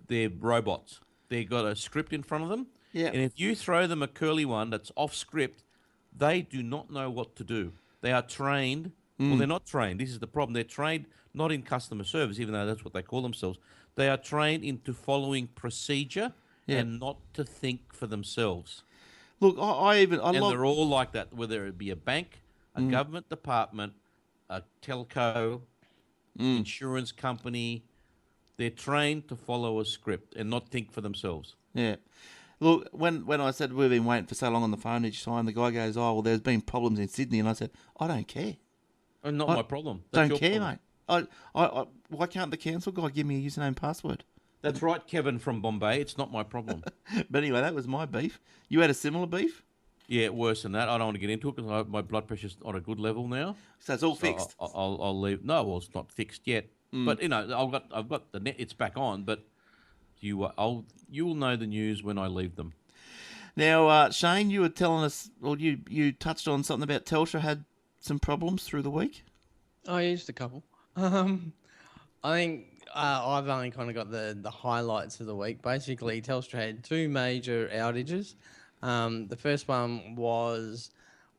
they're robots. They've got a script in front of them. Yeah. And if you throw them a curly one that's off script, they do not know what to do. They are trained. Well, they're not trained. This is the problem. They're trained not in customer service, even though that's what they call themselves. They are trained into following procedure and not to think for themselves. Look, they're all like that, whether it be a bank, a government department, a telco, insurance company. They're trained to follow a script and not think for themselves. Yeah. Look, when I said we've been waiting for so long on the phone each time, the guy goes, oh, well, there's been problems in Sydney. And I said, I don't care. Not my problem. That's don't care, problem. mate. Why can't the council guy give me a username and password? That's right, Kevin from Bombay. It's not my problem. But anyway, that was my beef. You had a similar beef? Yeah, worse than that. I don't want to get into it because my blood pressure's on a good level now. So it's all fixed? I'll leave. No, well, it's not fixed yet. But, I've got the net. It's back on, but you'll know the news when I leave them. Now, Shane, you were telling us, or you touched on something about Telstra had some problems through the week? I used a couple. I think I've only kind of got the highlights of the week. Basically, Telstra had two major outages. The first one was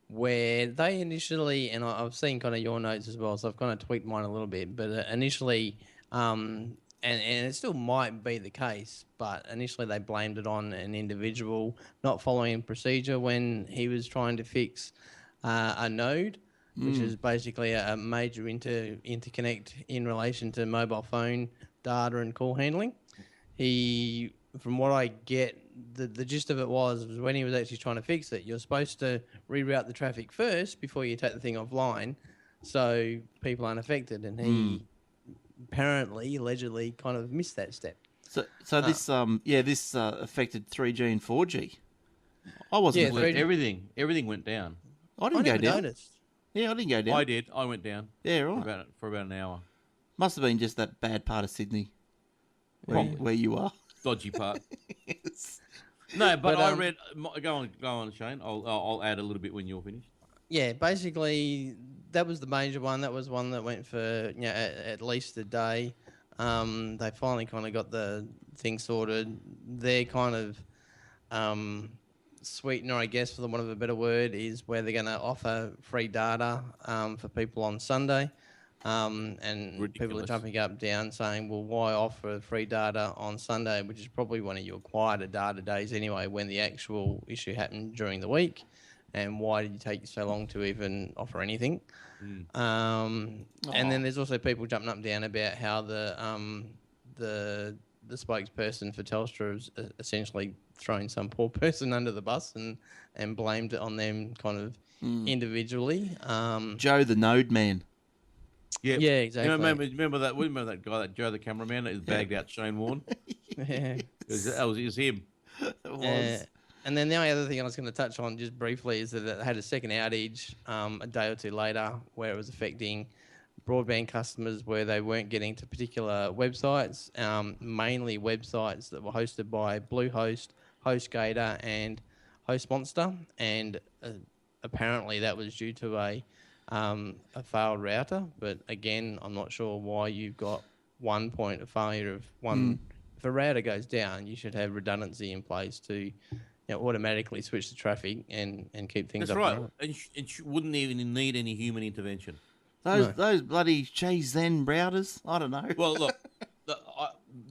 where they initially, and I've seen kind of your notes as well, so I've kind of tweaked mine a little bit, but initially, and it still might be the case, but initially they blamed it on an individual not following procedure when he was trying to fix a node, which is basically a major interconnect in relation to mobile phone data and call handling. He, from what I get, the gist of it was when he was actually trying to fix it, you're supposed to reroute the traffic first before you take the thing offline so people aren't affected. And he apparently, allegedly, kind of missed that step. So this affected 3G and 4G. I wasn't. Yeah, Everything went down. I didn't go down. Noticed. Yeah, I didn't go down. I did. I went down. Yeah, right. For about an hour. Must have been just that bad part of Sydney where you are. Dodgy part. Yes. No, but I read. Go on, Shane. I'll add a little bit when you're finished. Yeah, basically that was the major one. That was one that went for at least a day. They finally kind of got the thing sorted. Their kind of sweetener, I guess, for the want of a better word, is where they're going to offer free data for people on Sunday. And Ridiculous. People are jumping up and down saying, well, why offer free data on Sunday, which is probably one of your quieter data days anyway, when the actual issue happened during the week? And why did you take so long to even offer anything? And then there's also people jumping up and down about how the spokesperson for Telstra has essentially thrown some poor person under the bus and blamed it on them kind of individually. Joe the Node Man. Yeah, exactly. Remember that guy, that Joe the cameraman that bagged out Shane Warne? Yeah. It was him. It was. And then the only other thing I was going to touch on just briefly is that it had a second outage a day or two later where it was affecting broadband customers where they weren't getting to particular websites, mainly websites that were hosted by Bluehost, HostGator and HostMonster. And apparently that was due to a failed router. But again, I'm not sure why you've got one point of failure of one. If a router goes down, you should have redundancy in place to automatically switch the traffic and keep things That's up. right. And it wouldn't even need any human intervention. Those bloody Zen routers. I don't know. Well, look,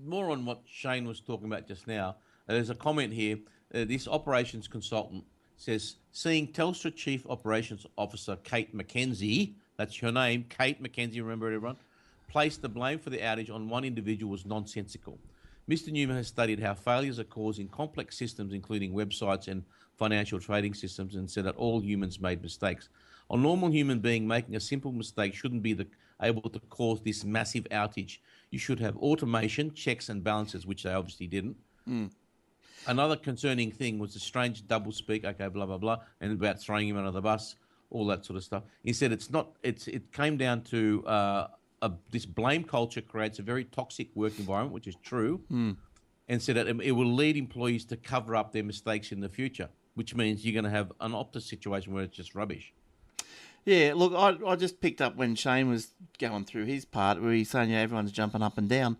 more on what Shane was talking about just now. There's a comment here. This operations consultant says, seeing Telstra Chief Operations Officer Kate McKenzie, that's her name, Kate McKenzie, remember everyone, placed the blame for the outage on one individual was nonsensical. Mr. Newman has studied how failures are caused in complex systems, including websites and financial trading systems, and said that all humans made mistakes. A normal human being making a simple mistake shouldn't be able to cause this massive outage. You should have automation, checks and balances, which they obviously didn't. Another concerning thing was the strange doublespeak, okay, blah, blah, blah, and about throwing him under the bus, all that sort of stuff. He said it came down to this blame culture creates a very toxic work environment, which is true, and said that it will lead employees to cover up their mistakes in the future, which means you're going to have an Optus situation where it's just rubbish. Yeah, look, I just picked up when Shane was going through his part where he's saying everyone's jumping up and down.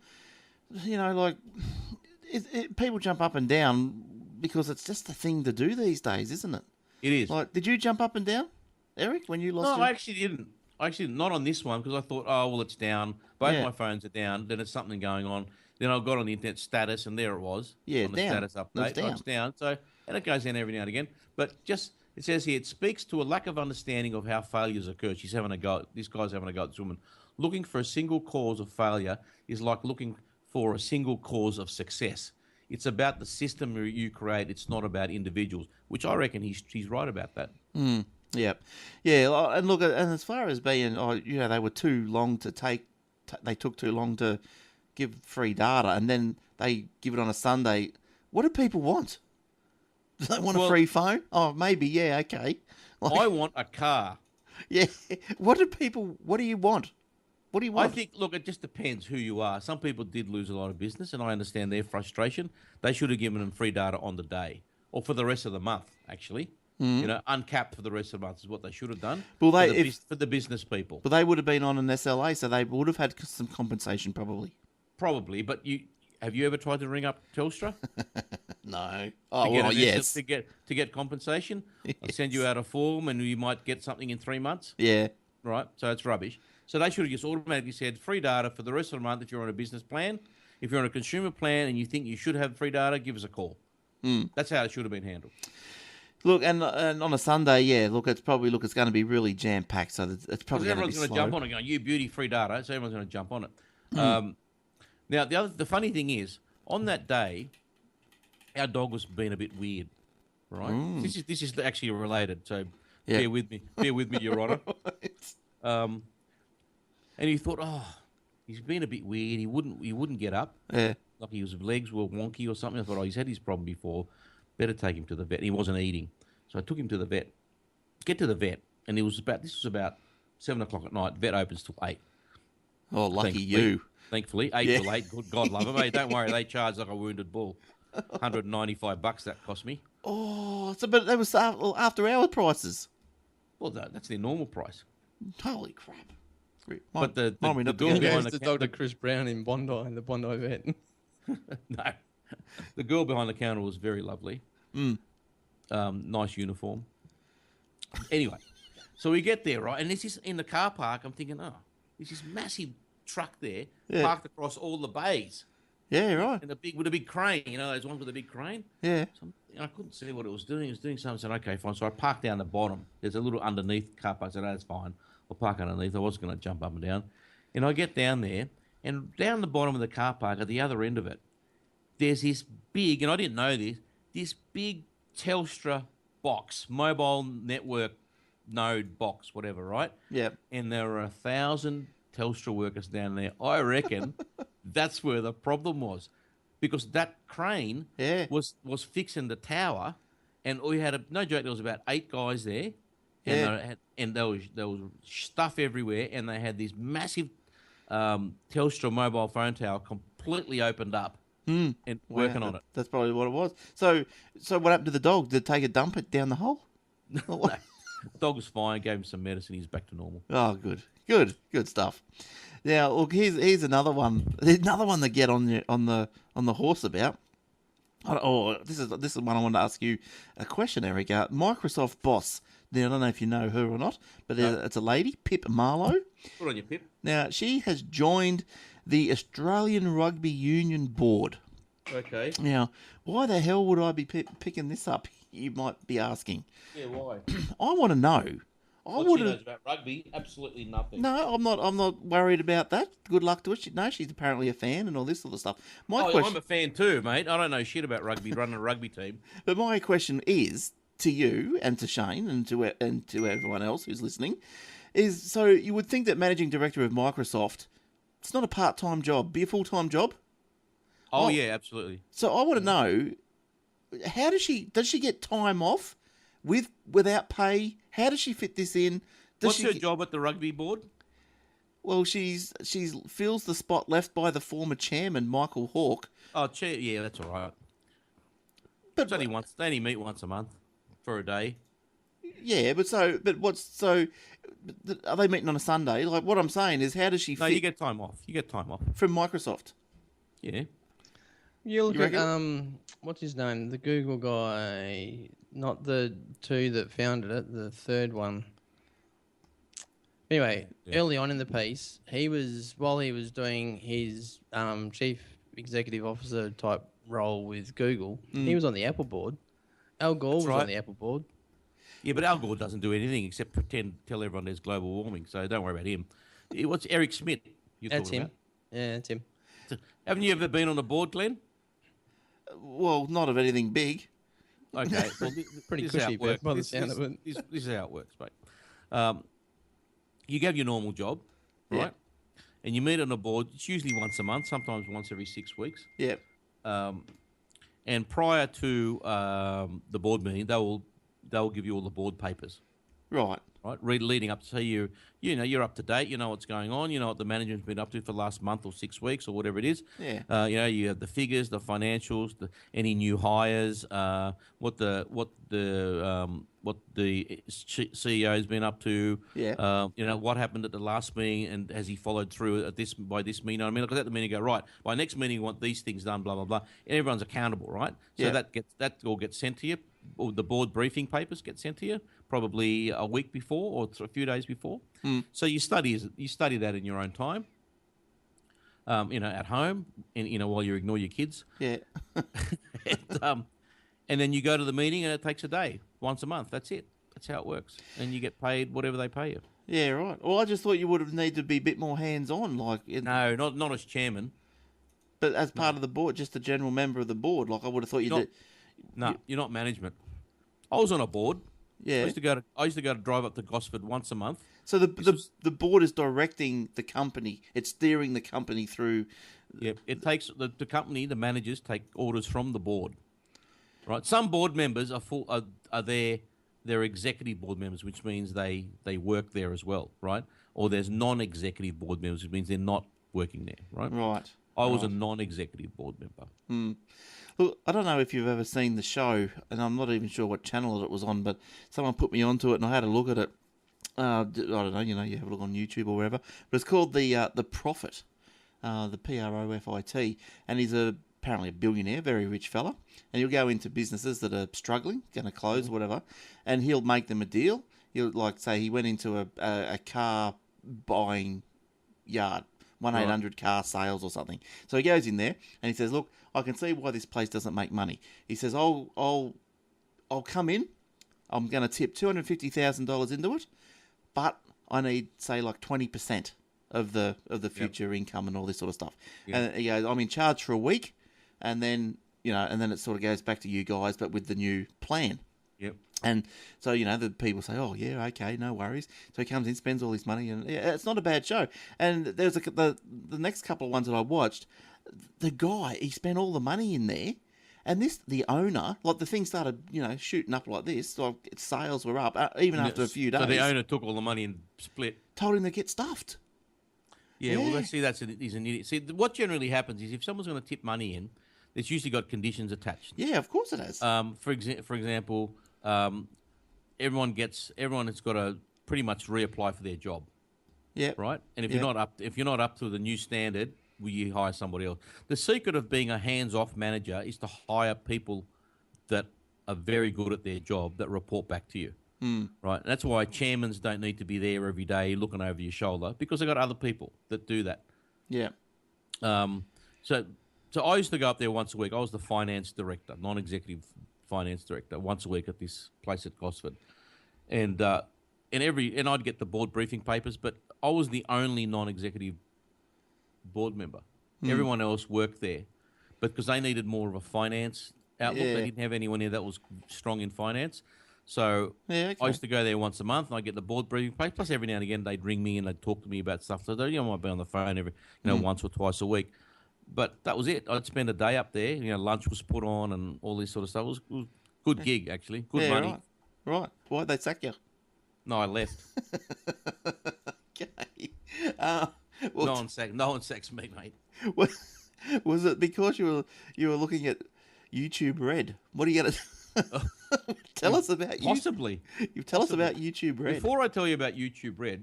People jump up and down because it's just the thing to do these days, isn't it? It is. Like, did you jump up and down, Eric, when you lost? No, I actually didn't. Not on this one, because I thought, oh, well, it's down. Both my phones are down. Then there's something going on. Then I got on the internet status, and there it was. Yeah, on the down. status update. It's down. So, and it goes down every now and again. But just, it says here, it speaks to a lack of understanding of how failures occur. She's having a go. This guy's having a go at this woman. Looking for a single cause of failure is like looking for a single cause of success. It's about the system you create. It's not about individuals, which I reckon he's right about that. Yeah, and look, and as far as being, they were too long to take. They took too long to give free data, and then they give it on a Sunday. What do people want? Do they want a free phone? Oh, maybe. Yeah, okay. I want a car. Yeah. What do you want? What do you want? I think, look, it just depends who you are. Some people did lose a lot of business, and I understand their frustration. They should have given them free data on the day, or for the rest of the month, actually. Uncapped for the rest of the month is what they should have done. Well, for the business people. But they would have been on an SLA, so they would have had some compensation probably. Probably, but have you ever tried to ring up Telstra? No. To Oh, get well, an yes. to get compensation? I'll send you out a form and you might get something in 3 months. Yeah. Right? So it's rubbish. So they should have just automatically said free data for the rest of the month if you're on a business plan. If you're on a consumer plan and you think you should have free data, give us a call. That's how it should have been handled. Look, and on a Sunday, yeah, look, it's going to be really jam-packed, so it's probably going to be Because everyone's going to slow. jump on it going, you beauty, free data, so everyone's going to jump on it. Now, the funny thing is, on that day, our dog was being a bit weird, right? This is actually related, so Yeah. bear with me, Your Honour. And he thought, he's been a bit weird. He wouldn't get up. Yeah. Like his legs were wonky or something. I thought, he's had his problem before. Better take him to the vet. And he wasn't eating, so I took him to the vet. Get to the vet, and this was about 7 o'clock at night. Vet opens till 8. Oh, lucky you. Thankfully, 8 till 8. Good God love them. Hey, don't worry, they charge like a wounded bull. $195 that cost me. Oh, but that was after-hour prices. Well, that's their normal price. Holy crap. But the Mine went up girl again. He behind goes the to Dr. Chris Brown in Bondi, the Bondi vet. No, the girl behind the counter was very lovely. Nice uniform. Anyway, so we get there, right? And this is in the car park. I'm thinking, there's this massive truck there parked across all the bays. Yeah, right. And with a big crane, those ones with a big crane. Yeah. So I couldn't see what it was doing. It was doing something. I said, okay, fine. So I parked down the bottom. There's a little underneath car park. I said, that's fine. I'll park underneath. I wasn't going to jump up and down. And I get down there, and down the bottom of the car park, at the other end of it, there's this big, and I didn't know this big Telstra box, mobile network node box, whatever, right? Yeah. And there are 1,000 Telstra workers down there. I reckon that's where the problem was, because that crane was fixing the tower, and we had no joke. There was about 8 guys there, and there was stuff everywhere, and they had this massive Telstra mobile phone tower completely opened up and working on it. That's probably what it was. So what happened to the dog? Did it take a dump it down the hole? No. Dog was fine. Gave him some medicine. He's back to normal. Oh, good stuff. Now, look, here's another one. There's another one to get on the horse about. Oh, this is one I want to ask you a question, Eric. Microsoft boss. Now, I don't know if you know her or not, but it's a lady, Pip Marlow. Good on you, Pip. Now, she has joined the Australian Rugby Union board. Okay. Now, why the hell would I be picking this up? You might be asking. Yeah, why? I want to know. What she knows about rugby? Absolutely nothing. No, I'm not worried about that. Good luck to her. She's apparently a fan and all this sort of stuff. I'm a fan too, mate. I don't know shit about rugby, running a rugby team. But my question is to you and to Shane and to everyone else who's listening, is so you would think that managing director of Microsoft, it's not a part-time job, be a full-time job? Oh yeah, absolutely. So I want to know, how does she get time off without pay? How does she fit this in? What's her job at the rugby board? Well, she fills the spot left by the former chairman, Michael Hawke. Oh, yeah, that's all right. But they only meet once a month for a day. Yeah, are they meeting on a Sunday? Like, what I'm saying is, how does she fit? No, you get time off. From Microsoft. Yeah. You look at what's his name? The Google guy, not the two that founded it, the third one. Anyway, early on in the piece, while he was doing his chief executive officer type role with Google, he was on the Apple board. Al Gore was on the Apple board. Yeah, but Al Gore doesn't do anything except tell everyone there's global warming, so don't worry about him. What's Eric Schmidt you're That's talking him. about? Yeah, that's him. Haven't you ever been on a board, Glenn? Well, not of anything big. Okay. Well, Pretty cushy by the sound of it. This is how it works, mate. You have your normal job, right? Yeah. And you meet on a board. It's usually once a month, sometimes once every 6 weeks. Yeah. And prior to the board meeting, they'll give you all the board papers. Right. right? Leading up to you're up to date. You know what's going on. You know what the management's been up to for the last month or 6 weeks or whatever it is. Yeah. You have the figures, the financials, any new hires, what the CEO's been up to. Yeah. What happened at the last meeting, and has he followed through at this meeting? I mean, look at the meeting, go right. By next meeting, we want these things done. Blah blah blah. And everyone's accountable, right? So Yeah. that all gets sent to you. Or the board briefing papers get sent to you probably a week before or a few days before. So you study that in your own time, at home, and while you ignore your kids. Yeah. And then you go to the meeting, and it takes a day, once a month. That's it. That's how it works, and you get paid whatever they pay you. Yeah, right. Well, I just thought you would have needed to be a bit more hands-on, No, not as chairman. But as part of the board, just a general member of the board, like I would have thought you'd... No, you're not management. I was on a board. Yeah. I used to go to drive up to Gosford once a month. So the board is directing the company. It's steering the company through... Yeah, it takes... The company, the managers, take orders from the board. Right? Some board members are they're executive board members, which means they work there as well, right? Or there's non-executive board members, which means they're not working there, right? Right. I was a non-executive board member. Look, I don't know if you've ever seen the show, and I'm not even sure what channel it was on, but someone put me onto it, and I had a look at it. I don't know, you have a look on YouTube or wherever. But it's called The Prophet, the Profit, and he's apparently a billionaire, very rich fella, and he'll go into businesses that are struggling, going to close, whatever, and he'll make them a deal. He'll, like, say he went into a car buying yard, 1-800 car sales or something. So he goes in there and he says, "Look, I can see why this place doesn't make money." He says, "I'll come in. I'm going to tip $250,000 into it, but I need, say, like 20% of the future income and all this sort of stuff." Yeah. And he goes, "I'm in charge for a week, and then it sort of goes back to you guys, but with the new plan." Yep. And so, the people say, "Oh, yeah, okay, no worries." So he comes in, spends all his money, and it's not a bad show. And there's the next couple of ones that I watched, the guy, he spent all the money in there, and the owner, like the thing started, shooting up like this, like sales were up, even after a few days. So the owner took all the money and split. Told him to get stuffed. Yeah. Well, he's an idiot. See, what generally happens is if someone's going to tip money in, it's usually got conditions attached. Yeah, of course it has. For example, everyone has got to pretty much reapply for their job. Yeah. Right. And if you're not up to the new standard, will you hire somebody else? The secret of being a hands-off manager is to hire people that are very good at their job that report back to you. Right. And that's why chairmans don't need to be there every day looking over your shoulder, because they've got other people that do that. Yeah. So I used to go up there once a week. I was the finance director, non-executive finance director, once a week at this place at Gosford, and I'd get the board briefing papers, but I was the only non-executive board member. Everyone else worked there, but because they needed more of a finance outlook, they didn't have anyone here that was strong in finance. So I used to go there once a month, and I'd get the board briefing paper. Plus, every now and again, they'd ring me and they'd talk to me about stuff. So I might be on the phone every, once or twice a week. But that was it. I'd spend a day up there. Lunch was put on and all this sort of stuff. It was a good gig, actually. Good money. Right. Why'd they sack you? No, I left. Okay. No one sacks me, mate. Was it because you were looking at YouTube Red? What are you going to tell us about? Possibly. Tell us about YouTube Red. Before I tell you about YouTube Red,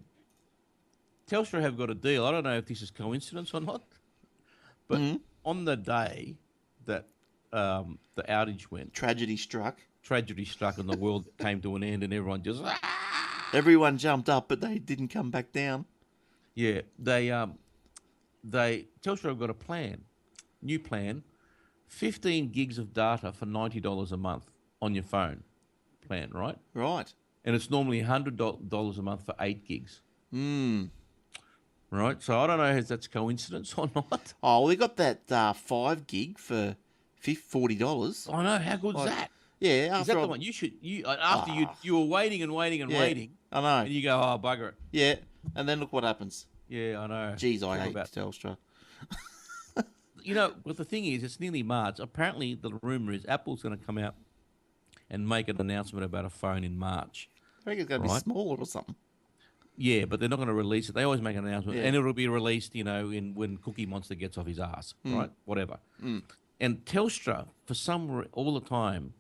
Telstra have got a deal. I don't know if this is coincidence or not. But on the day that the outage went... Tragedy struck and the world came to an end and everyone just... Everyone jumped up, but they didn't come back down. Yeah, Telstra have got a new plan, 15 gigs of data for $90 a month on your phone plan, right? Right. And it's normally $100 a month for 8 gigs. Right, so I don't know if that's coincidence or not. Oh, well, they got that 5 gig for $40. I know, how good's that? Yeah, is that the one you were waiting and waiting and waiting? I know. And you go, oh bugger it. Yeah, and then look what happens. Yeah, I know. Jeez, I hate Telstra. But the thing is, it's nearly March. Apparently, the rumor is Apple's going to come out and make an announcement about a phone in March. I think it's going to be Right. smaller or something. Yeah, but they're not going to release it. They always make an announcement, Yeah. and it'll be released, when Cookie Monster gets off his ass, right? Whatever. And Telstra, for all the time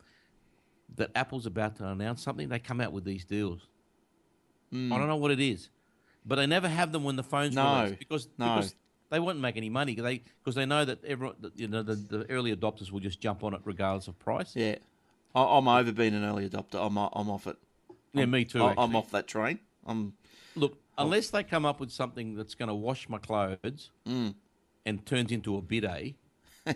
that Apple's about to announce something, they come out with these deals. I don't know what it is, but they never have them when the phone's released because they won't make any money. Because they know that everyone, the early adopters will just jump on it regardless of price. Yeah. I'm over being an early adopter. I'm off it. Yeah, me too. I'm actually. off that train. Look, unless they come up with something that's going to wash my clothes and turns into a bidet,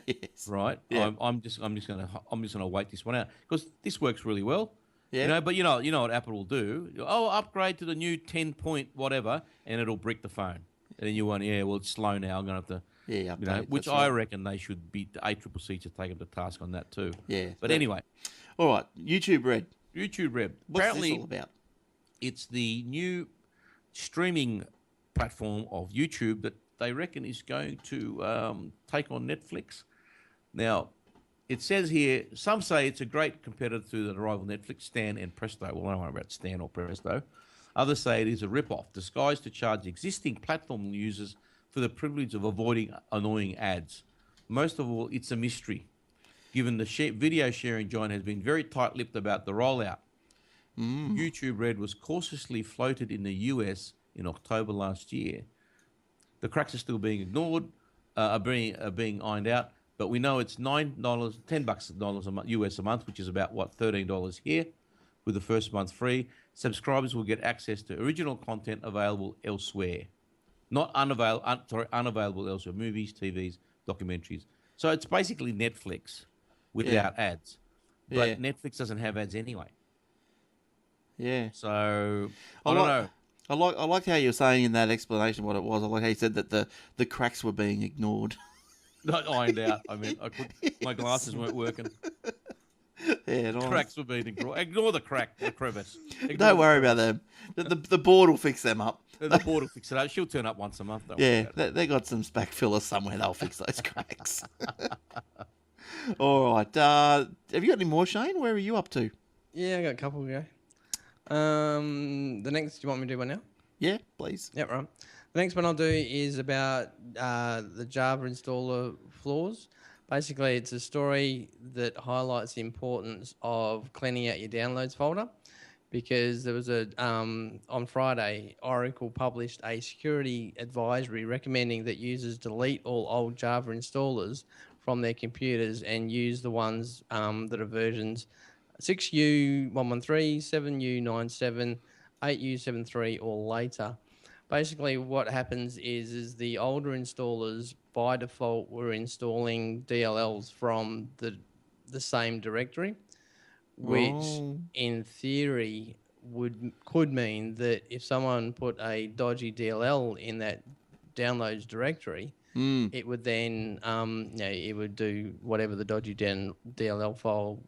yes. right? Yeah. I'm just going to wait this one out because this works really well. Yeah. But you know what Apple will do? Oh, upgrade to the new 10 point whatever, and it'll brick the phone. And then you want, it's slow now. I'm going to have to, update. which That's I right. reckon they should be. The ACCC to take them to task on that too. Yeah. But anyway, all right. YouTube Red. YouTube Red. What's Apparently, this all about? it's the new streaming platform of YouTube that they reckon is going to take on Netflix. Now, it says here, some say it's a great competitor to the rival Netflix, Stan and Presto. Well, I don't know about Stan or Presto. Others say it is a rip-off, disguised to charge existing platform users for the privilege of avoiding annoying ads. Most of all, it's a mystery, given the video sharing giant has been very tight-lipped about the rollout. YouTube Red was cautiously floated in the US in October last year. The cracks are still being ignored, are being ironed out, but we know it's $9, $10 a month, US a month, which is about $13 here, with the first month free. Subscribers will get access to original content available elsewhere, unavailable elsewhere, movies, TVs, documentaries. So it's basically Netflix without ads, but Netflix doesn't have ads anyway. Yeah. So I don't know. I liked how you were saying in that explanation what it was. I like how you said that the cracks were being ignored. Not ironed out. I mean, my glasses weren't working. Yeah, nice. Cracks were being ignored. Ignore the crack, the crevice. Don't worry about them. The board will fix them up. The board will fix it up. She'll turn up once a month. They got some spack fillers somewhere. They'll fix those cracks. All right. Have you got any more, Shane? Where are you up to? Yeah, I got a couple to go. The next, do you want me to do one now? Yeah, please. Yep, right. The next one I'll do is about the Java installer flaws. Basically, it's a story that highlights the importance of cleaning out your downloads folder, because there was on Friday, Oracle published a security advisory recommending that users delete all old Java installers from their computers and use the ones that are versions 6U113, 7U97, 8U73 or later. Basically, what happens is the older installers by default were installing DLLs from the same directory, which in theory could mean that if someone put a dodgy DLL in that downloads directory, it would then it would do whatever the dodgy DLL file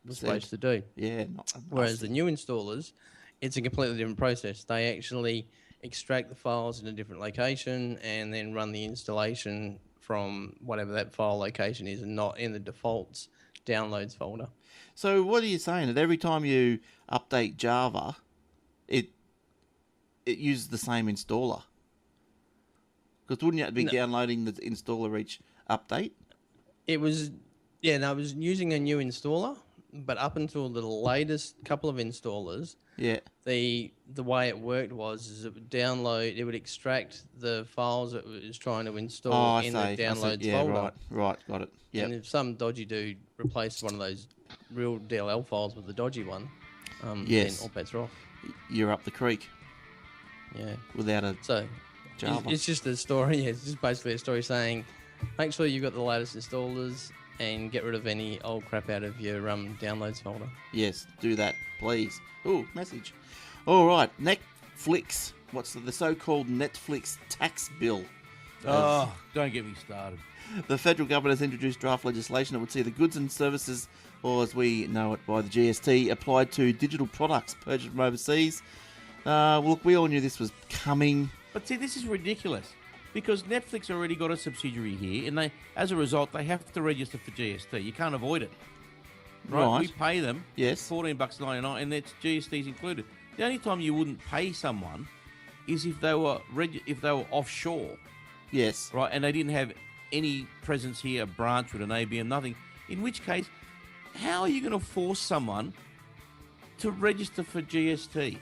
was supposed to do. Yeah. Whereas the new installers, it's a completely different process. They actually extract the files in a different location and then run the installation from whatever that file location is and not in the defaults downloads folder. So what are you saying? That every time you update Java, it uses the same installer? Because wouldn't you be downloading the installer each update? It was using a new installer, but up until the latest couple of installers, the way it worked was it would download, it would extract the files that it was trying to install the downloads folder. Right, got it. Yeah. And if some dodgy dude replaced one of those real DLL files with the dodgy one, then all bets are off. You're up the creek. Yeah. Without a Java. It's just a story. Yeah, it's just basically a story saying, make sure you've got the latest installers and get rid of any old crap out of your downloads folder. Yes, do that, please. Ooh, message. All right, Netflix. What's the so-called Netflix tax bill? Oh, don't get me started. The federal government has introduced draft legislation that would see the goods and services, or as we know it by the GST, applied to digital products purchased from overseas. Look, we all knew this was coming. But see, this is ridiculous. Because Netflix already got a subsidiary here, and as a result, they have to register for GST. You can't avoid it. Right? We pay them yes. $14.99, and that's GST's included. The only time you wouldn't pay someone is if they were offshore, Yes. right, and they didn't have any presence here, a branch with an ABN, nothing. In which case, how are you going to force someone to register for GST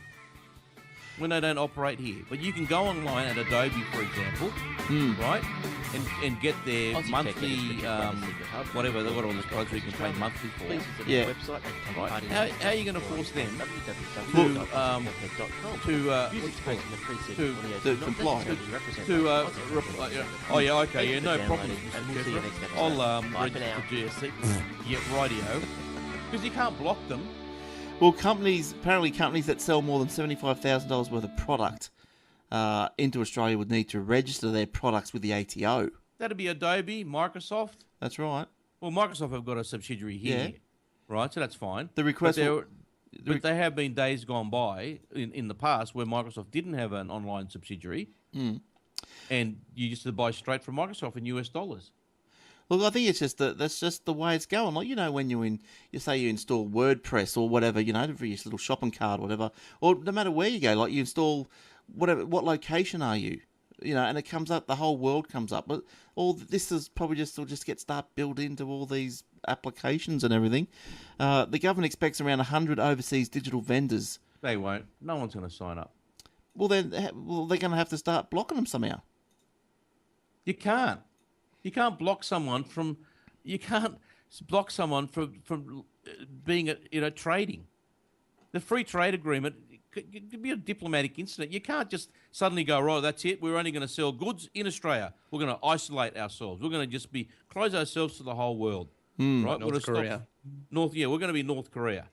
when they don't operate here? But you can go online at Adobe, for example, right, and get their Aussie monthly, Tech Secret Hub. whatever, they've got all these products where you can pay monthly for. Please visit Yeah. our website and take Right. part in How are you going to force them to www.tech.com. what's it called? The preset to- audio to does not comply. necessarily represent to those oh concepts. yeah, okay, yeah, Thanks no for problem. downloading, and we'll see you next episode. I'll Bye for register now. for GST. Yeah, rightio. Because you can't block them. Well, apparently companies that sell more than $75,000 worth of product into Australia would need to register their products with the ATO. That'd be Adobe, Microsoft. That's right. Well, Microsoft have got a subsidiary here, Yeah. right? So that's fine. The request But there have been days gone by in the past where Microsoft didn't have an online subsidiary, and you used to buy straight from Microsoft in US dollars. Look, I think it's just that's just the way it's going. Like, when you say you install WordPress or whatever, for your little shopping cart or whatever, or no matter where you go, like you install whatever, what location are you? And it comes up, the whole world comes up. But all this is probably will just start built into all these applications and everything. The government expects around 100 overseas digital vendors. They won't. No one's going to sign up. Well, they're going to have to start blocking them somehow. You can't. You can't block someone from. You can't block someone from being trading. The free trade agreement could be a diplomatic incident. You can't just suddenly go, right, that's it. We're only going to sell goods in Australia. We're going to isolate ourselves. We're going to just close ourselves to the whole world. Right? North Korea. We're going to be North Korea.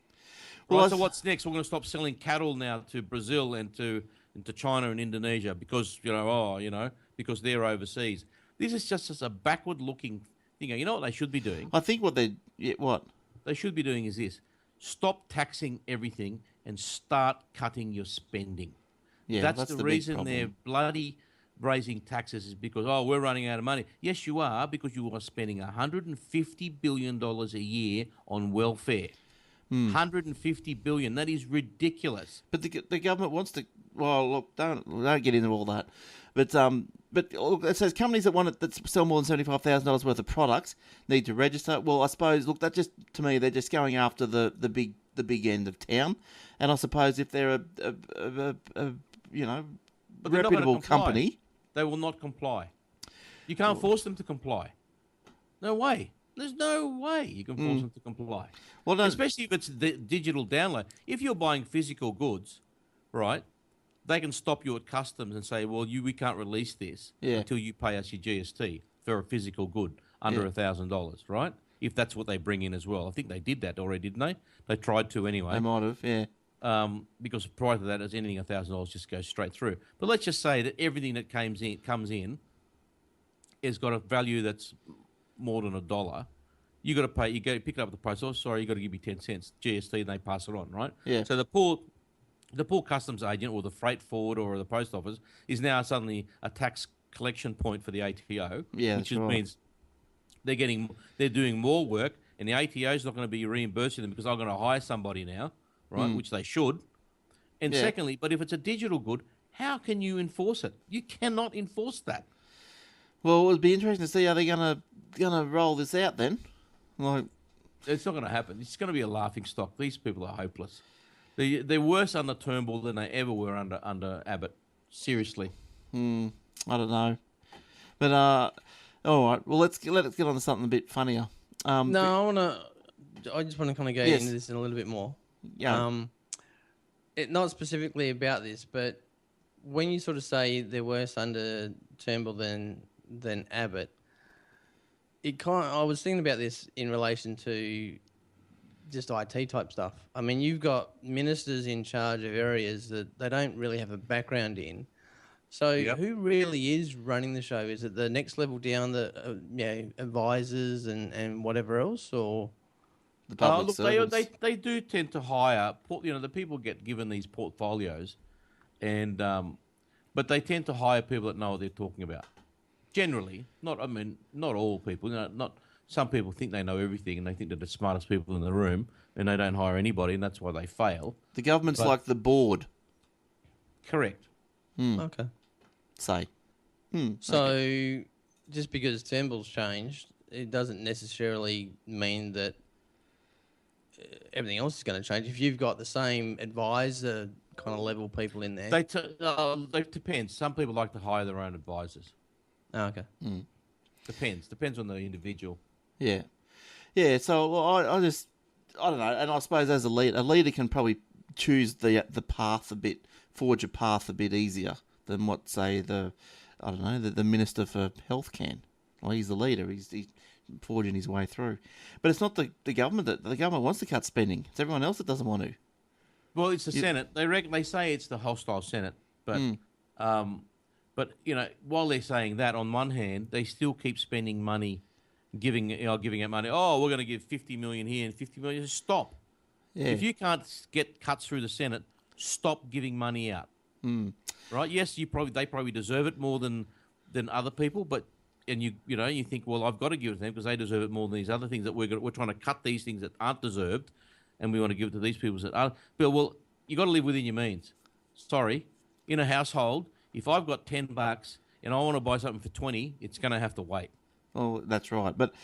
Well, Right, so what's next? We're going to stop selling cattle now to Brazil and to China and Indonesia because because they're overseas. This is just a backward-looking thing. You know what they should be doing? I think what they Should be doing is this: stop taxing everything and start cutting your spending. Yeah, that's the big reason problem. they're bloody raising taxes is because we're running out of money. Yes, you are, because you are spending $150 billion a year on welfare. $150 billion. That is ridiculous. But the government wants to. Well, look, don't get into all that. But look, it says companies that sell more than $75,000 worth of products need to register. Well, I suppose that just to me they're just going after the big end of town, and I suppose if they're a But they're not gonna reputable comply. company, They will not comply. You can't force them to comply. No way. There's no way you can force them to comply. well, no, Especially if it's the digital download. If you're buying physical goods, right, they can stop you at customs and say, well, we can't release this until you pay us your GST for a physical good under $1,000, right? If that's what they bring in as well. I think they did that already, didn't they? They tried to anyway. they might have, yeah. Because prior to that, as anything $1,000 just goes straight through. But let's just say that everything that comes in has got a value that's more than $1. You got to pay. You go pick it up at the post office. Sorry, you got to give me 10 cents GST, and they pass it on, right? Yeah. So the poor customs agent or the freight forwarder or the post office is now suddenly a tax collection point for the ATO. Yeah, which that's right. means they're doing more work, and the ATO is not going to be reimbursing them because I'm going to hire somebody now, right? Which they should. And Yeah. secondly, but if it's a digital good, how can you enforce it? You cannot enforce that. Well, it would be interesting to see how they're gonna roll this out then. Like, It's not going to happen. It's going to be a laughing stock. These people are hopeless. They're worse under Turnbull than they ever were under Abbott. Seriously. I don't know, but all right. Well, let's get on to something a bit funnier. No, I just want to kind of go Yes. into this in a little bit more. Yeah. Not specifically about this, but when you sort of say they're worse under Turnbull than Abbott, I was thinking about this in relation to just IT type stuff. I mean, you've got ministers in charge of areas that they don't really have a background in. So who really is running the show? Is it the next level down, the advisors and whatever else, or? The public Look, servants. they do tend to hire. The people get given these portfolios, and but they tend to hire people that know what they're talking about. Generally, not all people. Not some people think they know everything and they think they're the smartest people in the room and they don't hire anybody and that's why they fail. The government's But- like the board, Correct. Okay. say. So, just because Turnbull's changed, it doesn't necessarily mean that everything else is going to change. If you've got the same advisor kind of level people in there. It depends. Some people like to hire their own advisors. Oh, okay. Depends on the individual. Yeah. Yeah, so I don't know, and I suppose as a leader can probably choose the path a bit, forge a path a bit easier than what, say, the Minister for Health can. Well, he's the leader, he's forging his way through. But it's not the government the government wants to cut spending. It's everyone else that doesn't want to. Well, it's the Senate. They say it's the hostile Senate, but while they're saying that, on one hand, they still keep spending money, giving out money. Oh, we're going to give 50 million here and 50 million. Just stop. Yeah. If you can't get cuts through the Senate, stop giving money out. Right? Yes, they probably deserve it more than other people, but you think, well, I've got to give it to them because they deserve it more than these other things that we're trying to cut these things that aren't deserved, and we want to give it to these people that are. But well, you got to live within your means. Sorry, in a household, if I've got $10 and I want to buy something for 20, it's going to have to wait. Well, that's right, but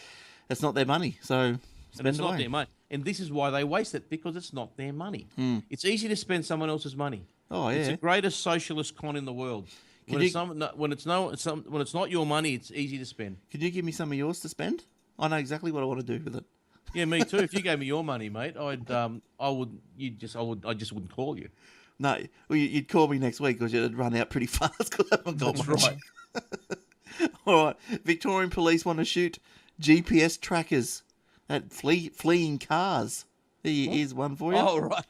it's not their money, so spend And it's not away. their money. And this is why they waste it, because it's not their money. It's easy to spend someone else's money. Oh, yeah. It's the greatest socialist con in the world. When it's not your money, it's easy to spend. Can you give me some of yours to spend? I know exactly what I want to do with it. Yeah, me too. If you gave me your money, mate, I just wouldn't call you. No, well, you'd call me next week because you'd run out pretty fast because I haven't got That's much. right. All right. Victorian police want to shoot GPS trackers at fleeing cars. Here's one for you. Oh, right.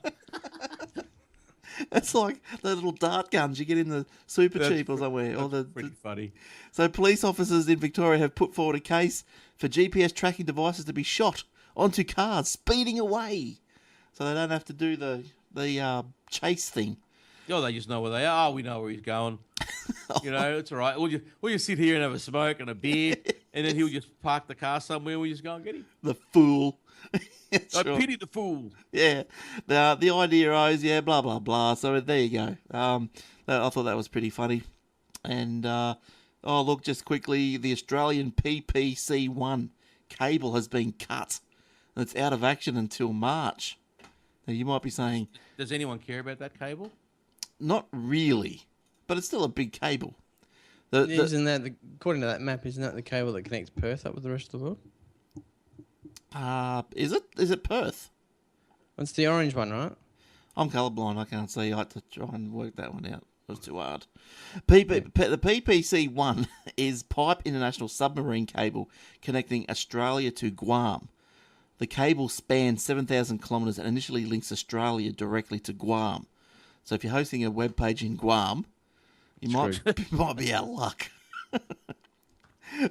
It's like the little dart guns you get in the super cheap or somewhere. Pretty funny. So police officers in Victoria have put forward a case for GPS tracking devices to be shot onto cars speeding away, so they don't have to do the chase thing. Oh, they just know where they are. We know where he's going. It's all right. We'll just sit here and have a smoke and a beer, and then he'll just park the car somewhere. We'll just go and get him. The fool. I pity the fool. Yeah. The idea is, blah, blah, blah. So there you go. I thought that was pretty funny. And, look, just quickly, the Australian PPC1 cable has been cut. It's out of action until March. Now, you might be saying, Does anyone care about that cable? not really, but it's still a big cable. Isn't that according to that map? Isn't that the cable that connects Perth up with the rest of the world? Is it? Is it Perth? It's the orange one, right? I'm colourblind. I can't see. I had to try and work that one out. It was too hard. The PPC-1 is Pipe International Submarine Cable connecting Australia to Guam. The cable spans 7,000 kilometres and initially links Australia directly to Guam. So if you're hosting a web page in Guam, you might be out of luck. You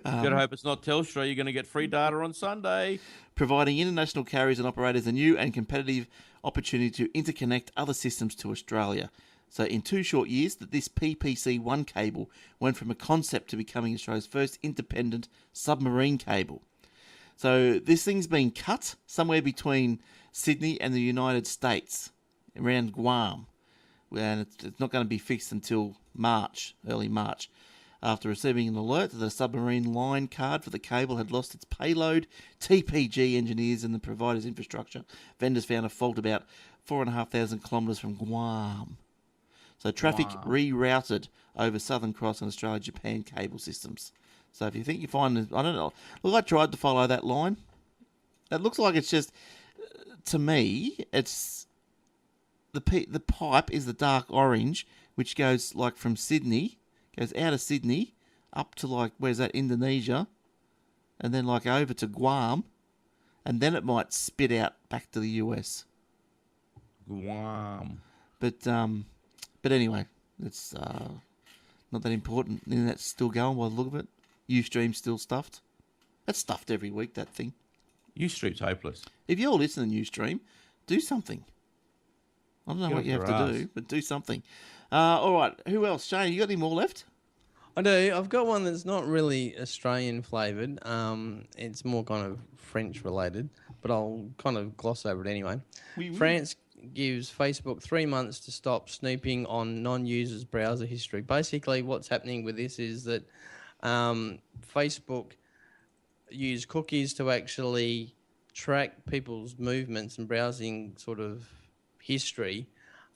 gotta hope it's not Telstra. You're going to get free data on Sunday. Providing international carriers and operators a new and competitive opportunity to interconnect other systems to Australia. So in 2 short years, this PPC-1 cable went from a concept to becoming Australia's first independent submarine cable. So this thing's been cut somewhere between Sydney and the United States, around Guam. And it's not going to be fixed until March, early March. After receiving an alert that a submarine line card for the cable had lost its payload, TPG engineers and the provider's infrastructure vendors found a fault about 4,500 kilometres from Guam. So traffic rerouted over Southern Cross and Australia-Japan cable systems. So if you think you find, I don't know, look, I tried to follow that line. It looks like it's just, to me, it's the pipe is the dark orange, which goes like from Sydney, goes out of Sydney up to like, where's that, Indonesia, and then like over to Guam, and then it might spit out back to the US. Guam. But anyway, it's not that important. The internet's still going by the look of it. Ustream's still stuffed. That's stuffed every week, that thing. Ustream's hopeless. If you're listening to Ustream, do something. I don't know Get what you off have your to ass. do, but do something. All right, who else? Shane, you got any more left? I do. I've got one that's not really Australian flavoured. It's more kind of French related, but I'll kind of gloss over it anyway. France gives Facebook 3 months to stop snooping on non-users' browser history. Basically, what's happening with this is that Facebook use cookies to actually track people's movements and browsing sort of history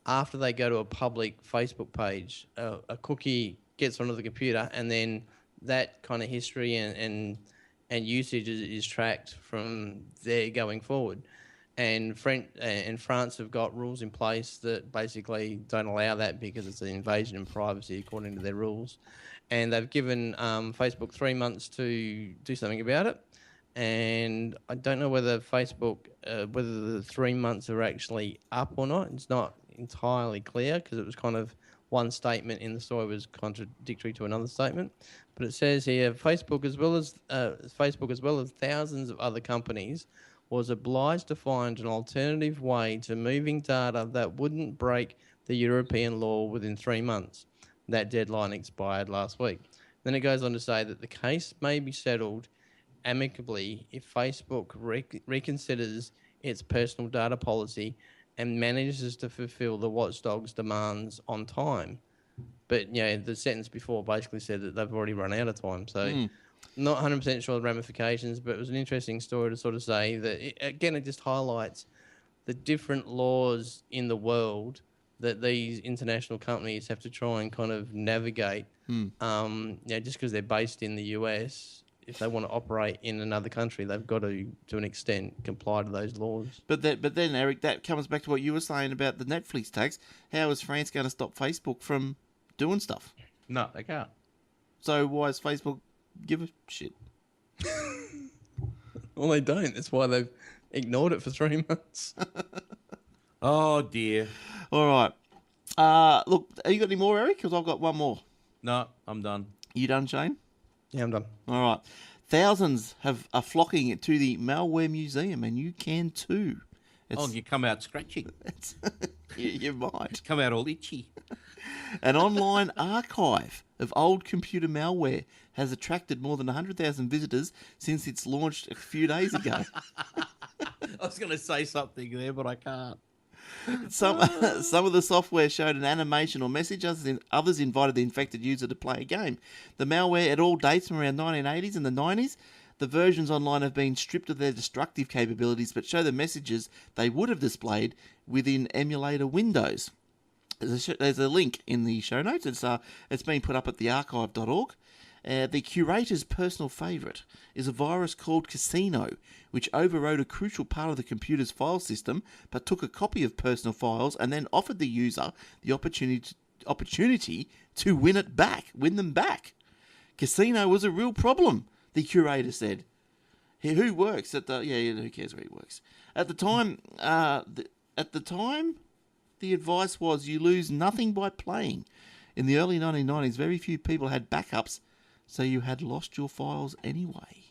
after they go to a public Facebook page. A cookie gets onto the computer, and then that kind of history and usage is tracked from there going forward. And France have got rules in place that basically don't allow that because it's an invasion of privacy according to their rules. And they've given Facebook 3 months to do something about it. And I don't know whether Facebook, whether the 3 months are actually up or not. It's not entirely clear because it was kind of one statement in the story was contradictory to another statement. But it says here, Facebook as well as thousands of other companies was obliged to find an alternative way to moving data that wouldn't break the European law within 3 months. That deadline expired last week. Then it goes on to say that the case may be settled amicably if Facebook reconsiders its personal data policy and manages to fulfill the watchdog's demands on time. But, the sentence before basically said that they've already run out of time. So not 100% sure the ramifications, but it was an interesting story to sort of say that, it just highlights the different laws in the world that these international companies have to try and kind of navigate. Just because they're based in the US, if they want to operate in another country, they've got to an extent, comply to those laws. But then, Eric, that comes back to what you were saying about the Netflix tax. How is France going to stop Facebook from doing stuff? No, they can't. So why is Facebook give a shit? Well, they don't. That's why they've ignored it for 3 months. Oh, dear. All right. Look, have you got any more, Eric? Because I've got one more. No, I'm done. You done, Shane? Yeah, I'm done. All right. Thousands are flocking to the Malware Museum, and you can too. You come out scratching. You might. Come out all itchy. An online archive of old computer malware has attracted more than 100,000 visitors since it's launched a few days ago. I was going to say something there, but I can't. Some of the software showed an animation or message. Others invited the infected user to play a game. The malware it all dates from around 1980s and the 90s. The versions online have been stripped of their destructive capabilities, but show the messages they would have displayed within emulator windows. There's a link in the show notes. It's been put up at thearchive.org. The curator's personal favourite is a virus called Casino, which overrode a crucial part of the computer's file system, but took a copy of personal files and then offered the user the opportunity to win them back. Casino was a real problem, the curator said. Who works at the? Who cares where he works? At the time, the advice was you lose nothing by playing. In the early 1990s, very few people had backups, so you had lost your files anyway.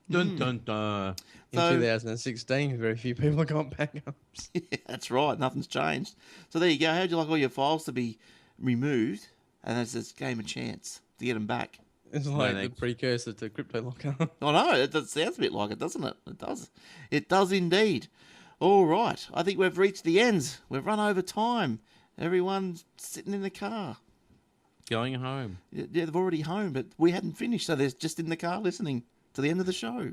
Dun, dun, dun. In 2016, very few people got backups. Yeah, that's right. Nothing's changed. So there you go. How'd you like all your files to be removed? And that's this game of chance to get them back. It's like the precursor to crypto lockup. I know. It sounds a bit like it, doesn't it? It does. It does indeed. All right. I think we've reached the ends. We've run over time. Everyone's sitting in the car. Going home. Yeah, they're already home, but we hadn't finished, so they're just in the car listening to the end of the show.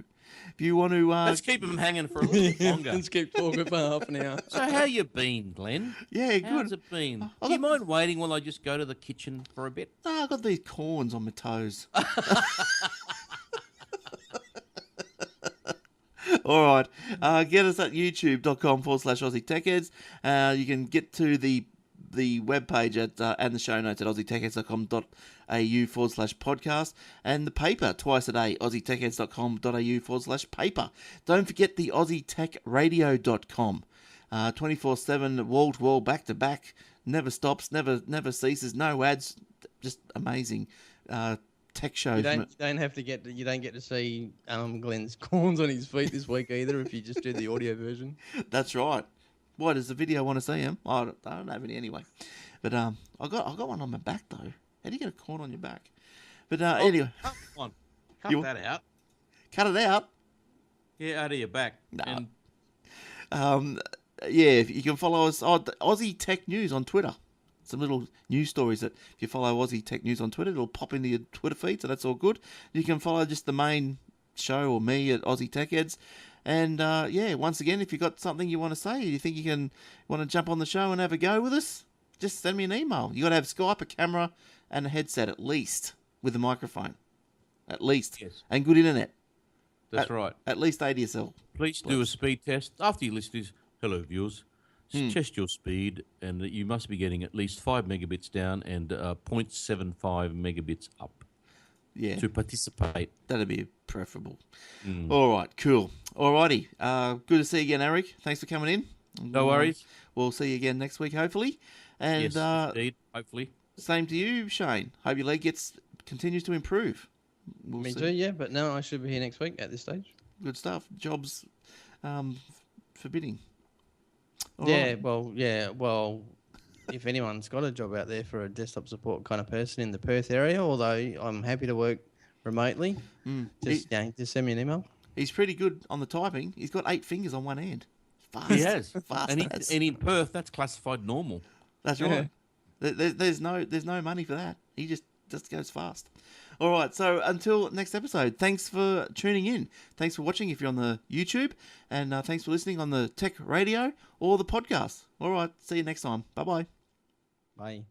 If you want to... Let's keep them hanging for a little bit longer. Let's keep talking for half an hour. So how you been, Glenn? Yeah, good. How's it been? Do you mind waiting while I just go to the kitchen for a bit? No, I've got these corns on my toes. All right. Get us at youtube.com/Aussie Tech Heads. You can get to the webpage and the show notes at aussietechheads.com.au/podcast and the paper twice a day, aussietechheads.com.au/paper. Don't forget the aussietechradio.com. 24/7, wall to wall, back to back, never stops, never ceases, no ads, just amazing tech shows. You don't get to see Glenn's corns on his feet this week either if you just do the audio version. That's right. Why does the video want to see him? I don't have any anyway. But I got one on my back though. How do you get a corn on your back? But anyway, Come on. Cut You- that out. cut it out. Yeah, out of your back. Nah. And Yeah, if you can follow us on Aussie Tech News on Twitter. Some little news stories that if you follow Aussie Tech News on Twitter, it'll pop into your Twitter feed, so that's all good. You can follow just the main show or me at Aussie Tech Heads. And yeah, once again, if you've got something you want to say, you think you want to jump on the show and have a go with us, just send me an email. You got to have Skype, a camera, and a headset at least with a microphone, at least, Yes. and good internet. that's right. At least ADSL. Please do a speed test. After you list this, hello, viewers. Test your speed, and you must be getting at least 5 megabits down and 0.75 megabits up Yeah, to participate. that'd be preferable. All right, cool. Alrighty, good to see you again, Eric. Thanks for coming in. No worries. We'll see you again next week, hopefully. And Yes, indeed. Hopefully. same to you, Shane. Hope your leg continues to improve. We'll Me see. too, yeah. But no, I should be here next week at this stage. Good stuff. Jobs forbidding. All Yeah, right. well, if anyone's got a job out there for a desktop support kind of person in the Perth area, although I'm happy to work remotely, just send me an email. He's pretty good on the typing. He's got 8 fingers on one hand. Fast. He has. Fast. and as. in Perth, that's classified normal. That's right. There's no money for that. He just goes fast. All right. So until next episode, thanks for tuning in. Thanks for watching if you're on the YouTube, and thanks for listening on the Tech Radio or the podcast. All right. See you next time. Bye-bye. Bye.